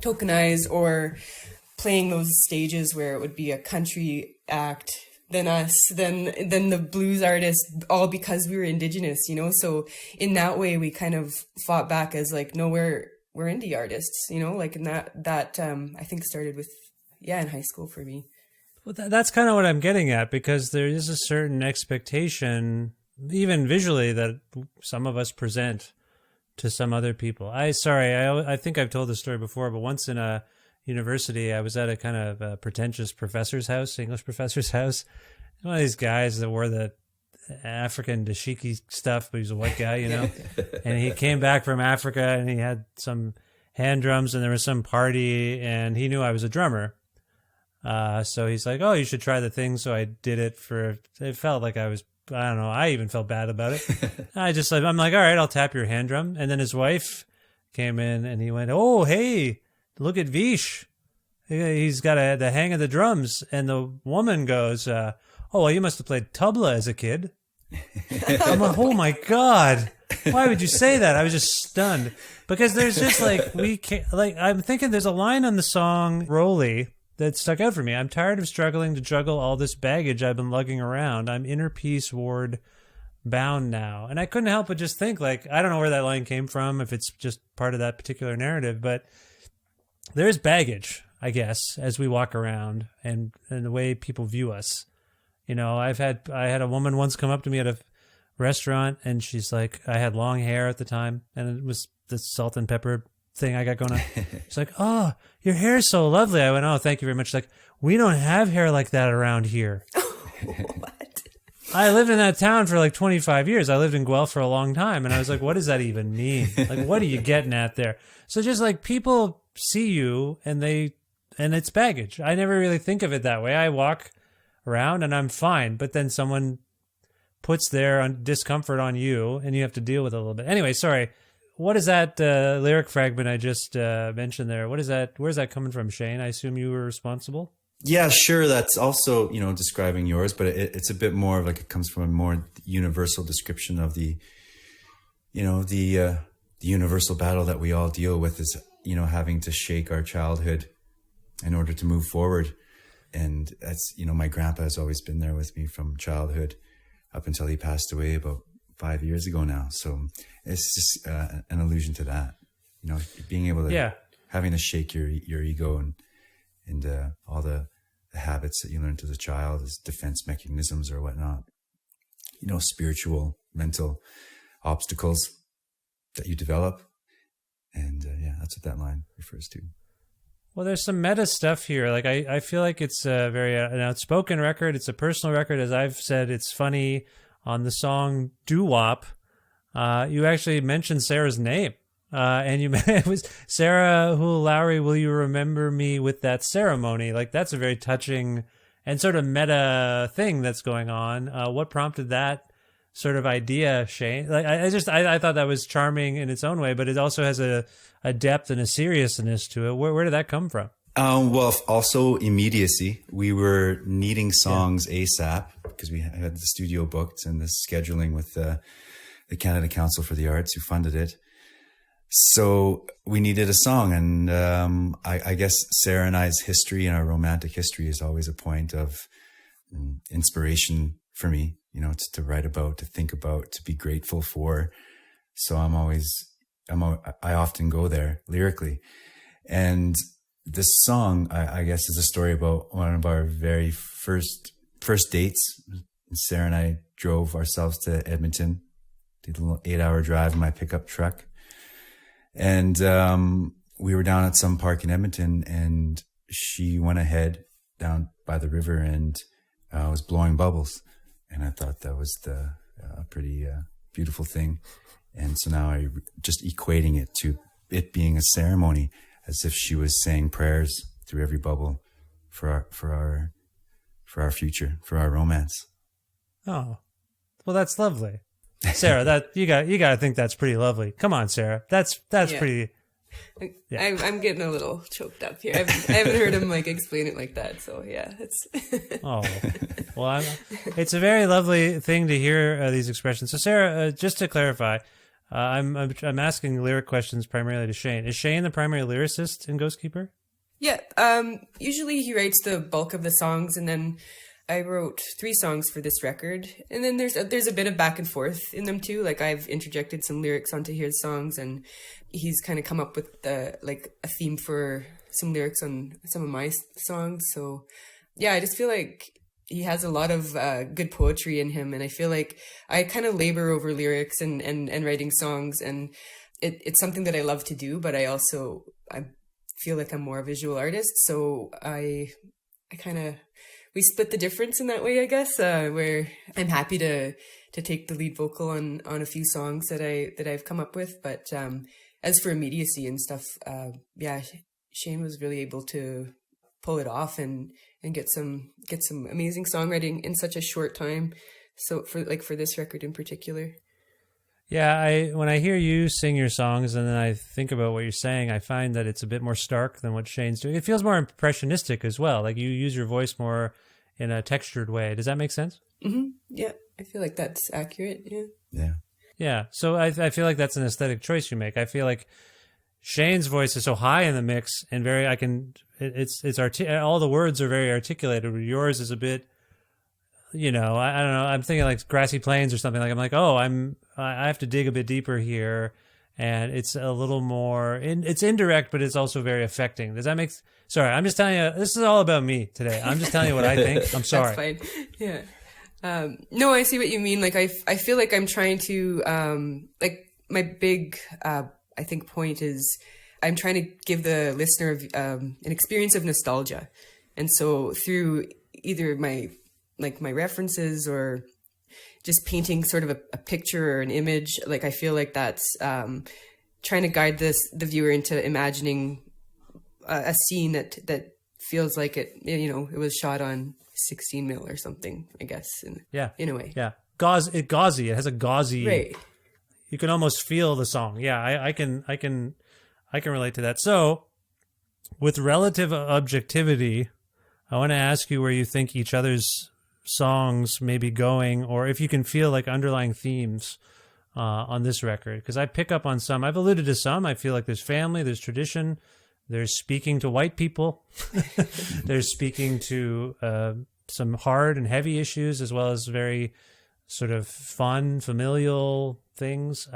tokenized or playing those stages where it would be a country act than us, than the blues artists, all because we were Indigenous, you know. So in that way, we kind of fought back as like, no, we're indie artists, you know, like, and that I think started with in high school for me. Well, that's kind of what I'm getting at, because there is a certain expectation, even visually, that some of us present to some other people. I think I've told this story before, but once in a university, I was at a kind of a pretentious professor's house, English professor's house. One of these guys that wore the African dashiki stuff, but he was a white guy, you know. And he came back from Africa, and he had some hand drums, and there was some party, and he knew I was a drummer. So he's like, "Oh, you should try the thing." So I did it it felt like I don't know, I even felt bad about it. I'm like, "All right, I'll tap your hand drum." And then his wife came in, and he went, "Oh, hey, look at Vish. He's got the hang of the drums." And the woman goes, "Oh, well, you must have played tabla as a kid." I'm like, "Oh my God, why would you say that?" I was just stunned, because there's just like, I'm thinking there's a line on the song Rolly that stuck out for me. "I'm tired of struggling to juggle all this baggage I've been lugging around. I'm inner peace ward bound now." And I couldn't help but just think, like, I don't know where that line came from, if it's just part of that particular narrative, but there's baggage, I guess, as we walk around, and the way people view us. You know, I had a woman once come up to me at a restaurant, and she's like, I had long hair at the time, and it was the salt and pepper thing I got going on. She's like, "Oh, your hair is so lovely." I went, "Oh, thank you very much." She's like, "We don't have hair like that around here." What? I lived in that town for like 25 years. I lived in Guelph for a long time, and I was like, what does that even mean? Like, what are you getting at there? So just like, people see you, and it's baggage. I never really think of it that way. I walk around and I'm fine, but then someone puts their discomfort on you, and you have to deal with it a little bit. Anyway, sorry. What is that lyric fragment I just mentioned there? What is that? Where's that coming from, Shane? I assume you were responsible? Yeah, sure. That's also, describing yours, but it's a bit more of like, it comes from a more universal description of the universal battle that we all deal with, is, having to shake our childhood in order to move forward. And that's, my grandpa has always been there with me from childhood up until he passed away about 5 years ago now. So it's just an allusion to that, being able to, having to shake your ego and all the habits that you learned as a child as defense mechanisms or whatnot, spiritual, mental obstacles that you develop. And that's what that line refers to. Well, there's some meta stuff here. Like, I feel like it's a very an outspoken record. It's a personal record. As I've said, it's funny. On the song Doo-Wop, you actually mentioned Sarah's name. And it was Sarah Hoole Lowry, "Will you remember me with that ceremony?" Like, that's a very touching and sort of meta thing that's going on. What prompted that sort of idea, Shane? Like, I thought that was charming in its own way, but it also has a depth and a seriousness to it. Where did that come from? Well, also immediacy. We were needing songs ASAP because we had the studio booked and the scheduling with the Canada Council for the Arts, who funded it. So we needed a song. And I guess Sarah and I's history and our romantic history is always a point of inspiration for me, to write about, to think about, to be grateful for. So I often go there lyrically. And this song, I guess, is a story about one of our very first dates. Sarah and I drove ourselves to Edmonton, did a little 8-hour drive in my pickup truck. And we were down at some park in Edmonton, and she went ahead down by the river and was blowing bubbles. And I thought that was the pretty beautiful thing. And so now I just equating it to it being a ceremony, as if she was saying prayers through every bubble for our future, for our romance. Oh, well, that's lovely, Sarah. That you got to think that's pretty lovely. Come on, Sarah. That's pretty. Yeah. I'm getting a little choked up here. I haven't heard him explain it like that. So yeah, it's. Oh, well, it's a very lovely thing to hear these expressions. So Sarah, just to clarify. I'm asking lyric questions primarily to Shane. Is Shane the primary lyricist in Ghostkeeper? Yeah. Usually he writes the bulk of the songs, and then I wrote 3 songs for this record, and then there's a bit of back and forth in them too. Like I've interjected some lyrics onto his songs, and he's kind of come up with like a theme for some lyrics on some of my songs. So yeah, I just feel like he has a lot of good poetry in him, and I feel like I kind of labor over lyrics and writing songs, and it's something that I love to do, but I feel like I'm more a visual artist, so I kind of, we split the difference in that way, I guess, where I'm happy to take the lead vocal on a few songs that I've come up with. But as for immediacy and stuff, yeah, Shane was really able to pull it off and get some amazing songwriting in such a short time. So for this record in particular. Yeah, when I hear you sing your songs and then I think about what you're saying, I find that it's a bit more stark than what Shane's doing. It feels more impressionistic as well. Like you use your voice more in a textured way. Does that make sense? Mm-hmm. Yeah, I feel like that's accurate. Yeah. Yeah. Yeah. So I feel like that's an aesthetic choice you make. I feel like Shane's voice is so high in the mix and all the words are very articulated. Yours is a bit, I don't know. I'm thinking like Grassy Plains or something. Like I'm like, I have to dig a bit deeper here, and it's a little more. It's indirect, but it's also very affecting. Does that make? Sorry, I'm just telling you. This is all about me today. I'm just telling you what I think. I'm sorry. That's fine. Yeah. No, I see what you mean. Like I feel like I'm trying to like my big I think point is I'm trying to give the listener an experience of nostalgia, and so through either my references or just painting sort of a picture or an image, like I feel like that's trying to guide the viewer into imagining a scene that feels like it was shot on 16 mil or something, I guess. In a way. Yeah. Gauzy. It has a gauzy. Right. You can almost feel the song. Yeah, I can relate to that. So, with relative objectivity, I want to ask you where you think each other's songs may be going, or if you can feel like underlying themes on this record. Because I pick up on some. I've alluded to some. I feel like there's family, there's tradition, there's speaking to white people, there's speaking to some hard and heavy issues, as well as very sort of fun, familial things.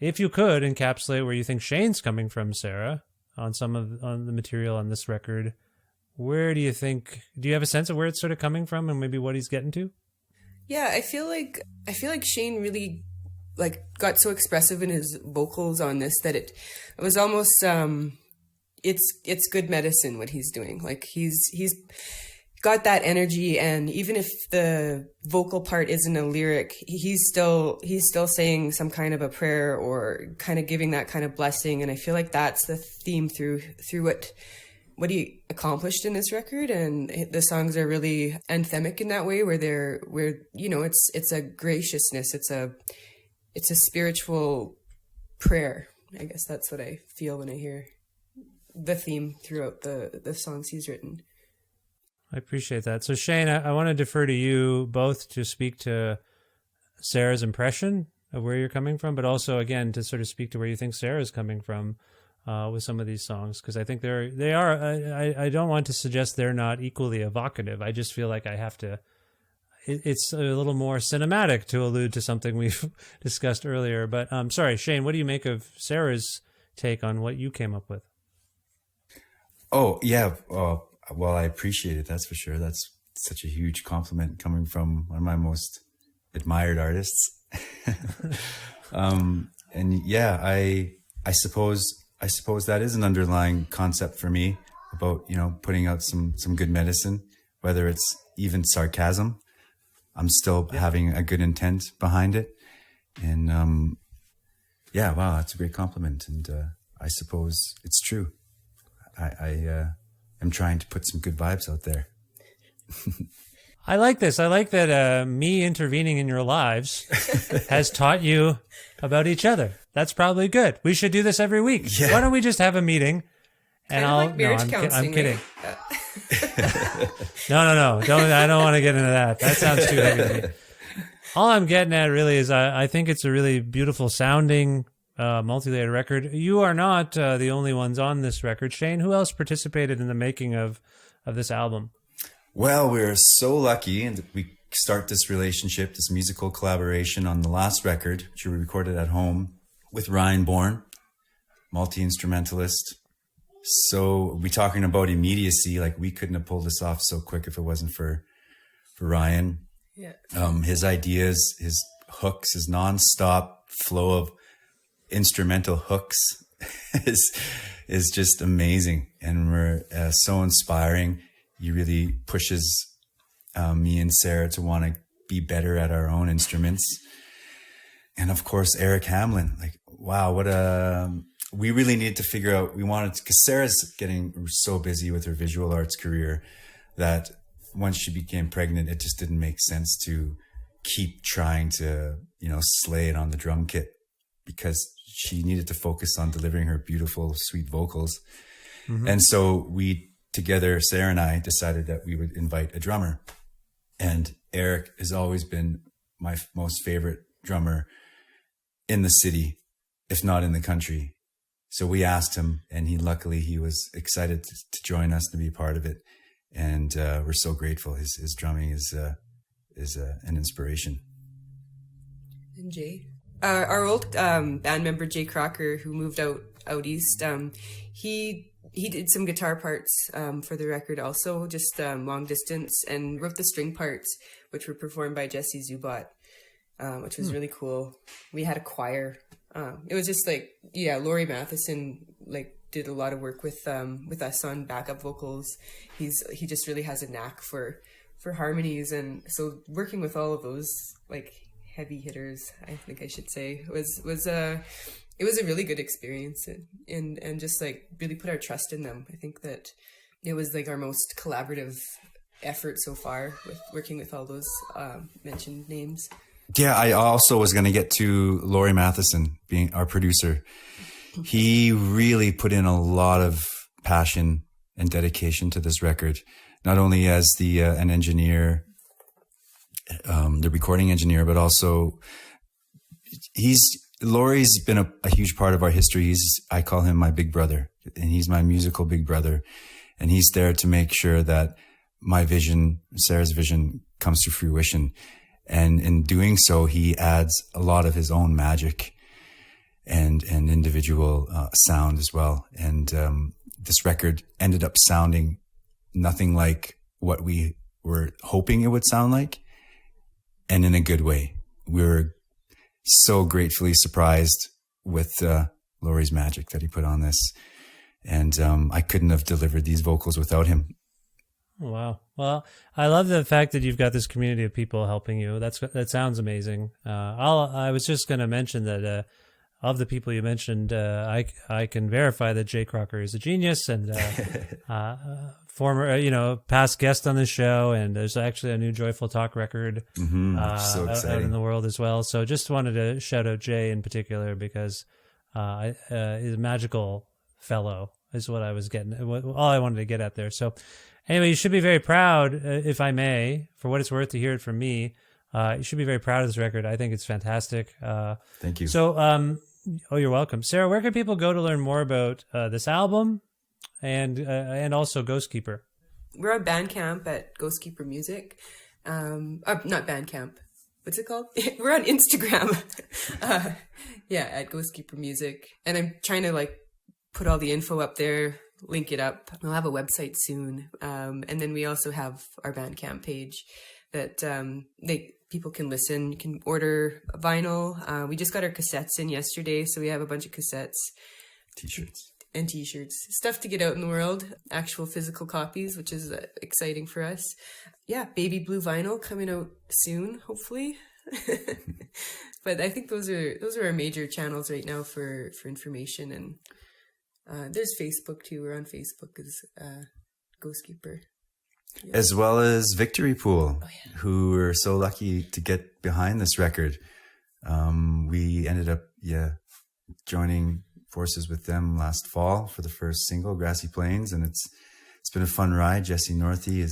If you could encapsulate where you think Shane's coming from, Sarah, on the material on this record, where do you have a sense of where it's sort of coming from and maybe what he's getting to? Yeah, I feel like Shane really got so expressive in his vocals on this that it was almost it's good medicine what he's doing. Like he's got that energy, and even if the vocal part isn't a lyric, he's still saying some kind of a prayer or kind of giving that kind of blessing, and I feel like that's the theme through what he accomplished in this record. And the songs are really anthemic in that way, where it's a graciousness, it's a spiritual prayer. I guess that's what I feel when I hear the theme throughout the songs he's written. I appreciate that. So Shane, I want to defer to you both to speak to Sarah's impression of where you're coming from, but also again to sort of speak to where you think Sarah's coming from with some of these songs, because I think they are. I don't want to suggest they're not equally evocative. I just feel like I have to. It's a little more cinematic to allude to something we've discussed earlier. But sorry, Shane, what do you make of Sarah's take on what you came up with? Oh yeah. Well, I appreciate it. That's for sure. That's such a huge compliment coming from one of my most admired artists. And yeah, I suppose that is an underlying concept for me about, putting out some good medicine, whether it's even sarcasm. I'm still having a good intent behind it. And, yeah, wow, that's a great compliment. And, I suppose it's true. I'm trying to put some good vibes out there. I like this. I like that me intervening in your lives has taught you about each other. That's probably good. We should do this every week. Yeah. Why don't we just have a meeting? And I'm kidding. No. I don't want to get into that. That sounds too heavy to me. All I'm getting at really is I think it's a really beautiful sounding multi-layered record. You are not the only ones on this record. Shane, who else participated in the making of this album? Well, we're so lucky, and we start this relationship, this musical collaboration on the last record, which we recorded at home with Ryan Bourne, multi-instrumentalist. So we talking about immediacy, like we couldn't have pulled this off so quick if it wasn't for Ryan. Yeah. His ideas, his hooks, his non-stop flow of instrumental hooks is just amazing, and we're so inspiring. He really pushes me and Sarah to want to be better at our own instruments. And of course, Eric Hamlin, like, wow, we really needed to figure out, because Sarah's getting so busy with her visual arts career that once she became pregnant, it just didn't make sense to keep trying to, slay it on the drum kit, because she needed to focus on delivering her beautiful, sweet vocals. Mm-hmm. And so we together, Sarah and I, decided that we would invite a drummer. And Eric has always been my most favorite drummer in the city, if not in the country. So we asked him, and luckily he was excited to join us, to be a part of it. And we're so grateful. His drumming is an inspiration. And Jay, our old band member Jay Crocker, who moved out east, he did some guitar parts for the record, also just long distance, and wrote the string parts, which were performed by Jesse Zubat, which was really cool. We had a choir. It was just Laurie Matheson did a lot of work with us on backup vocals. He just really has a knack for harmonies, and so working with all of those heavy hitters, I think I should say, was a really good experience, and just really put our trust in them. I think that it was our most collaborative effort so far, with working with all those mentioned names. Yeah, I also was going to get to Laurie Matheson being our producer. He really put in a lot of passion and dedication to this record, not only as an engineer, the recording engineer, but also Laurie's been a huge part of our history. I call him my big brother, and he's my musical big brother, and he's there to make sure that my vision, Sarah's vision, comes to fruition. And in doing so, he adds a lot of his own magic and individual sound as well. And this record ended up sounding nothing like what we were hoping it would sound like, and in a good way. We were so gratefully surprised with Laurie's magic that he put on this. And I couldn't have delivered these vocals without him. Wow. Well, I love the fact that you've got this community of people helping you. That sounds amazing. I was just going to mention that of the people you mentioned, I can verify that Jay Crocker is a genius, and former, past guest on the show, and there's actually a new Joyful Talk record So out exciting. in the world as well. So just wanted to shout out Jay in particular, because he's a magical fellow is what I was getting, all I wanted to get at there. So anyway, you should be very proud, if I may, for what it's worth to hear it from me. You should be very proud of this record. I think it's fantastic. Thank you. So, you're welcome. Sarah, where can people go to learn more about this album and also Ghostkeeper? We're on Bandcamp at Ghostkeeper Music. Not Bandcamp. What's it called? We're on Instagram. At Ghostkeeper Music. And I'm trying to put all the info up there, link it up. We'll have a website soon. And then we also have our Bandcamp page that people can listen. You can order vinyl. We just got our cassettes in yesterday, so we have a bunch of cassettes. T-shirts. And T-shirts. Stuff to get out in the world. Actual physical copies, which is exciting for us. Yeah, baby blue vinyl coming out soon, hopefully. But I think those are our major channels right now for information. And there's Facebook too. We're on Facebook as Ghostkeeper. Yeah. As well as Victory Pool, who were so lucky to get behind this record. We ended up, joining forces with them last fall for the first single, Grassy Plains, and it's been a fun ride. Jesse Northey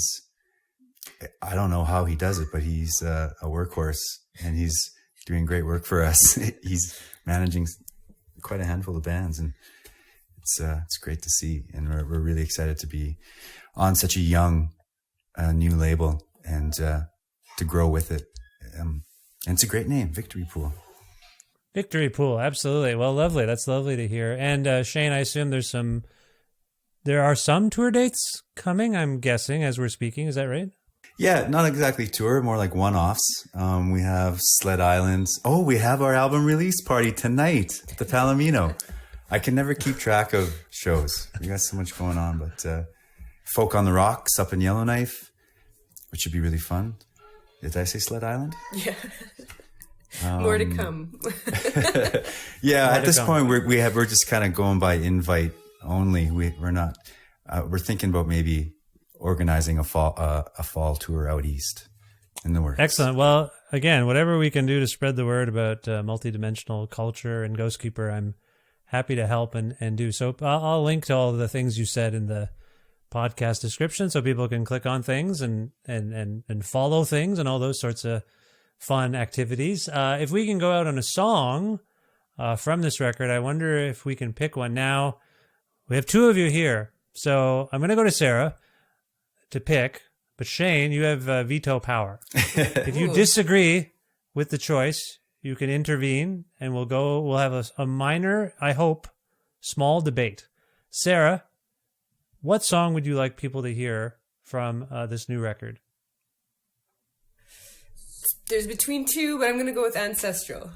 I don't know how he does it, but he's a workhorse, and he's doing great work for us. He's managing quite a handful of bands, and it's great to see, and we're really excited to be on such a young a new label and to grow with it. And it's a great name, Victory Pool. Victory Pool, absolutely. Well, lovely. That's lovely to hear. And Shane, I assume there are some tour dates coming, I'm guessing, as we're speaking. Is that right? Yeah, not exactly tour, more like one-offs. We have Sled Island. Oh, we have our album release party tonight at the Palomino. I can never keep track of shows. We got so much going on, but Folk on the Rocks up in Yellowknife, which should be really fun. Did I say Sled Island? Yeah. More to come. Yeah, at this point we're just kind of going by invite only. We're not. We're thinking about maybe organizing a fall tour out east in the works. Excellent. Well, again, whatever we can do to spread the word about multidimensional culture and Ghostkeeper, I'm happy to help and do. So I'll link to all the things you said in the podcast description so people can click on things and follow things and all those sorts of fun activities. If we can go out on a song from this record, I wonder if we can pick one. Now, we have two of you here, so I'm going to go to Sarah to pick, but Shane, you have veto power. If you disagree with the choice, you can intervene and we'll have a minor, I hope, small debate. Sarah, what song would you like people to hear from this new record? There's between two, but I'm going to go with Ancestral.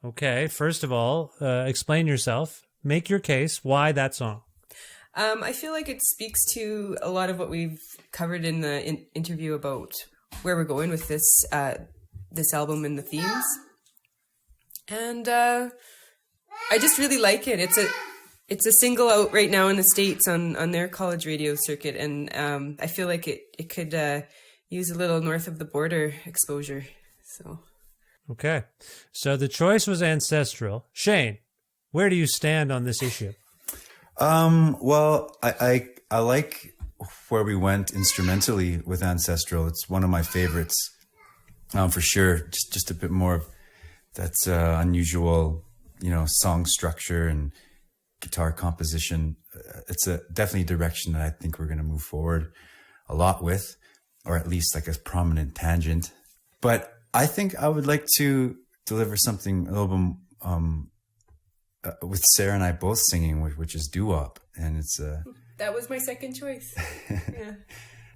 Okay, first of all, explain yourself. Make your case. Why that song? I feel like it speaks to a lot of what we've covered in the interview about where we're going with this album and the themes. And I just really like it. It's a single out right now in the States on their college radio circuit, and I feel like it could use a little north of the border exposure. So okay, so the choice was Ancestral. Shane, where do you stand on this issue? Well, I like where we went instrumentally with Ancestral. It's one of my favorites, for sure. Just a bit more of that's unusual, song structure and guitar composition. It's definitely a direction that I think we're going to move forward a lot with, or at least like a prominent tangent. But I think I would like to deliver something a little bit with Sarah and I both singing, which is doo-wop, and it's that was my second choice. Yeah.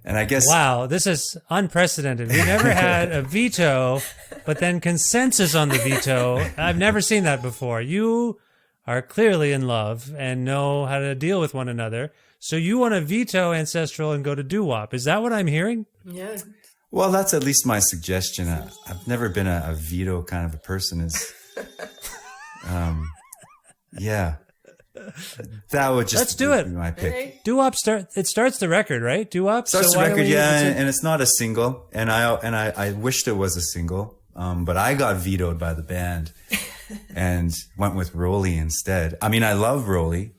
And I guess wow, this is unprecedented. We've never had a veto, but then consensus on the veto. I've never seen that before. You are clearly in love and know how to deal with one another. So you want to veto Ancestral and go to doo-wop. Is that what I'm hearing? Yeah. Well, that's at least my suggestion. I've never been a veto kind of a person. Yeah, that would just let's do it. Be my pick. Right. Doo-wop starts the record, right? Doo-wop starts the record, yeah, and it's not a single. And I wished it was a single, but I got vetoed by the band and went with Rolly instead. I mean, I love Rolly,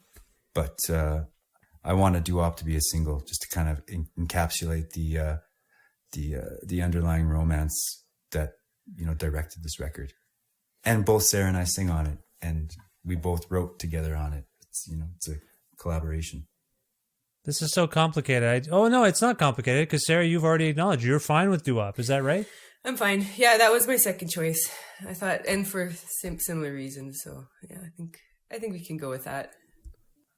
but I wanted doo-wop to be a single just to kind of encapsulate the underlying romance that directed this record. And both Sarah and I sing on it, and we both wrote together on it. It's a collaboration. This is so complicated. Oh, no, it's not complicated because, Sarah, you've already acknowledged you're fine with doo-wop. Is that right? I'm fine. Yeah, that was my second choice. I thought, and for similar reasons. So, yeah, I think we can go with that.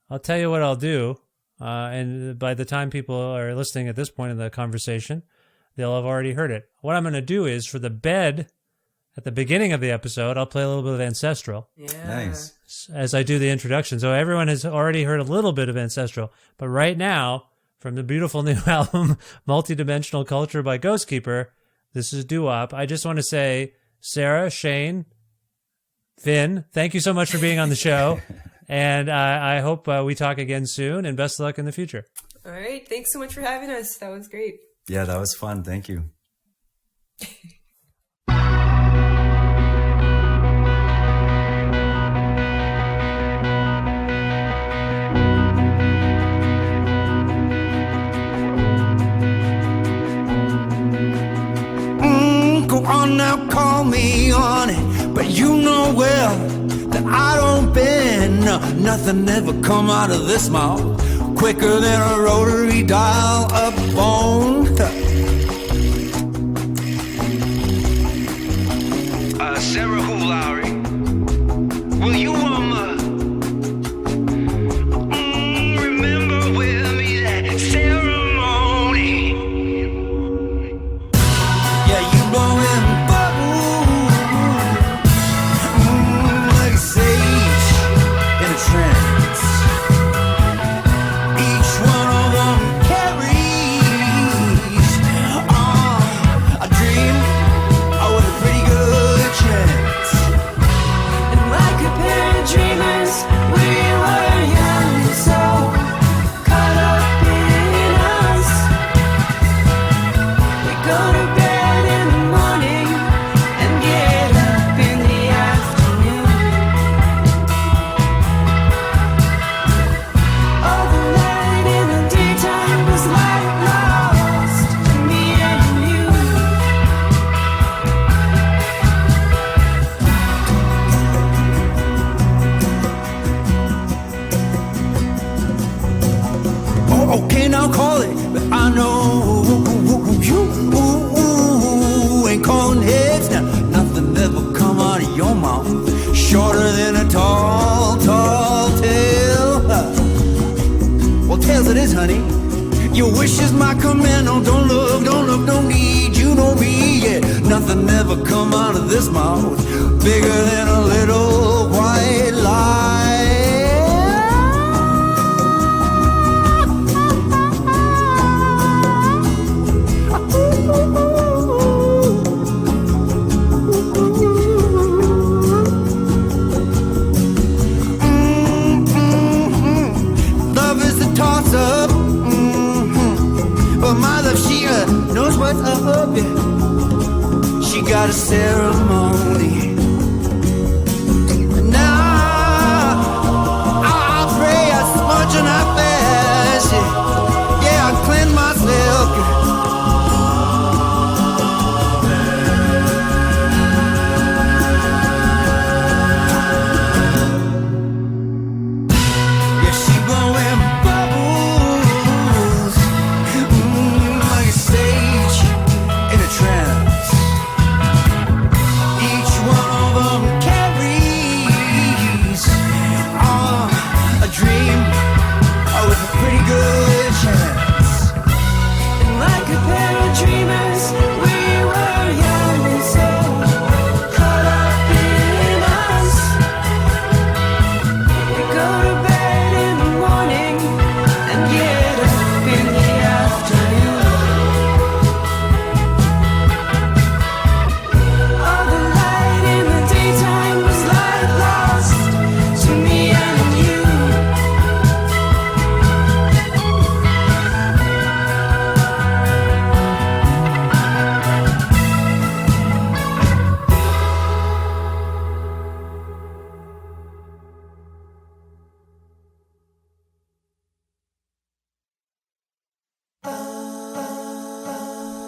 I'll tell you what I'll do. And by the time people are listening at this point in the conversation, they'll have already heard it. What I'm going to do is for the bed at the beginning of the episode, I'll play a little bit of Ancestral. Yeah. Nice. As I do the introduction. So everyone has already heard a little bit of Ancestral. But right now, from the beautiful new album, Multidimensional Culture by Ghostkeeper, this is doo-wop. I just want to say, Sarah, Shane, Finn, thank you so much for being on the show. And I hope we talk again soon, and best of luck in the future. All right. Thanks so much for having us. That was great. Yeah, that was fun. Thank you. Go on now, call me on it, but you know well that I don't bend. Nothing ever come out of this mouth. quicker than a rotary dial up phone. Sarah Who Lowry, will you remember with me that ceremony? Yeah, you blowing bubbles like sage in a trance. Each one of them carries a dream with a pretty good chance. And like a pair of dreamers, we were young and so caught up in us. We go to bed in the morning and get up in the afternoon. All the light in the daytime was light lost to me and you. Oh, okay, now call it, but I know you ain't calling heads now. Nothing ever come out of your mouth shorter than a tall, tall tale. Well, tails it is, honey. Your wish is my command. No, don't look, don't need you, no me. Yeah, nothing ever come out of this mouth bigger than a little white lie. Love is a toss up, but my love, she knows what's up. Yeah. She got a ceremony. Now I pray, I smudge and I fast. Yeah, I cleanse myself. Yeah, she blowing bubbles like a sage in a trance. Each one of them carries a dream with a pretty good chance. And like a pair of dreamers, we were young and so caught up in us. We go to bed in the morning and get up in the afternoon. All the light in the daytime was light lost to me and you.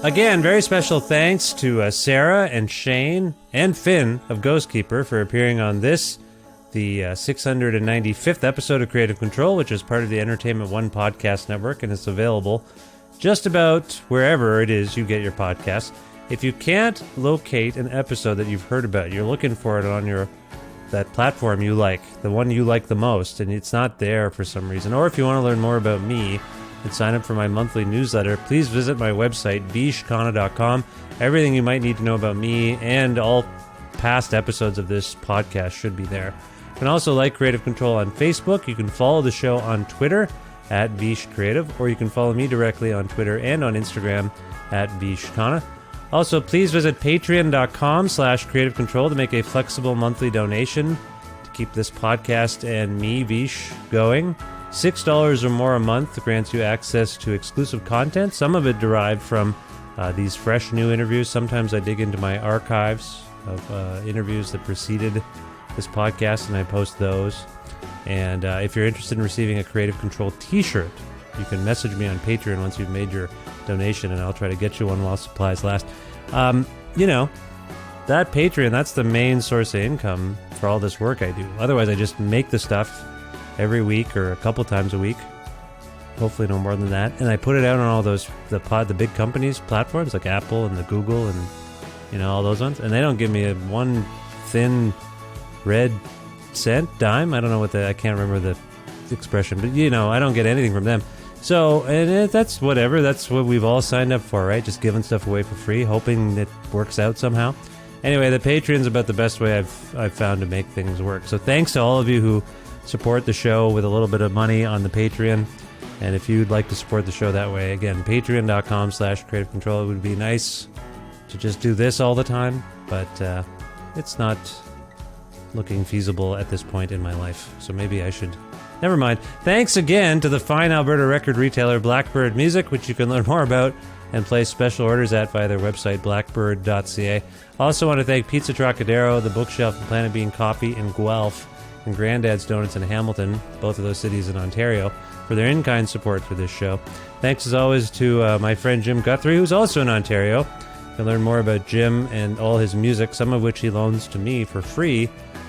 Again, very special thanks to Sarah and Shane and Finn of Ghostkeeper for appearing on this, the 695th episode of Creative Control, which is part of the Entertainment One podcast network, and it's available just about wherever it is you get your podcasts. If you can't locate an episode that you've heard about, you're looking for it on that platform you like, the one you like the most, and it's not there for some reason, or if you want to learn more about me and sign up for my monthly newsletter, please visit my website, vishkhanna.com. Everything you might need to know about me and all past episodes of this podcast should be there. You can also like Creative Control on Facebook. You can follow the show on Twitter at Vish Creative, or you can follow me directly on Twitter and on Instagram at vishkhanna. Also, please visit patreon.com/Creative Control to make a flexible monthly donation to keep this podcast and me, Vish, going. $6 or more a month grants you access to exclusive content, some of it derived from these fresh new interviews. Sometimes I dig into my archives of interviews that preceded this podcast and I post those. And if you're interested in receiving a Creative Control t-shirt, you can message me on Patreon once you've made your donation and I'll try to get you one while supplies last. You know, that Patreon, that's the main source of income for all this work I do. Otherwise, I just make the stuff every week or a couple times a week hopefully no more than that. And I put it out on all those the big companies platforms like Apple and the Google and all those ones, and they don't give me one thin red dime. I don't know I can't remember the expression, but I don't get anything from them. So, and that's whatever. That's what we've all signed up for, right? Just giving stuff away for free, hoping it works out somehow. Anyway, the Patreon's about the best way I've found to make things work. So thanks to all of you who support the show with a little bit of money on the Patreon. And if you'd like to support the show that way, again, patreon.com/creative control. It would be nice to just do this all the time, but it's not looking feasible at this point in my life. So maybe I should... Never mind. Thanks again to the fine Alberta record retailer Blackbird Music, which you can learn more about and place special orders at via their website, blackbird.ca. Also want to thank Pizza Trocadero, The Bookshelf, and Planet Bean Coffee in Guelph, and Grandad's Donuts in Hamilton, both of those cities in Ontario, for their in-kind support for this show. Thanks as always to my friend Jim Guthrie, who's also in Ontario. You can learn more about Jim and all his music, some of which he loans to me for free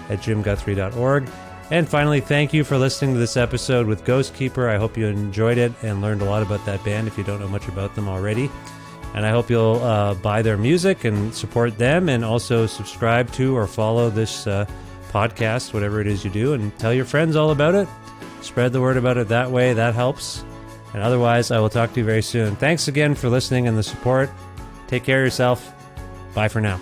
at jimguthrie.org. And finally, thank you for listening to this episode with Ghostkeeper. I hope you enjoyed it and learned a lot about that band if you don't know much about them already. And I hope you'll buy their music and support them, and also subscribe to or follow this podcast, whatever it is you do, and tell your friends all about it. Spread the word about it that way. That helps. And otherwise, I will talk to you very soon. Thanks again for listening and the support. Take care of yourself. Bye for now.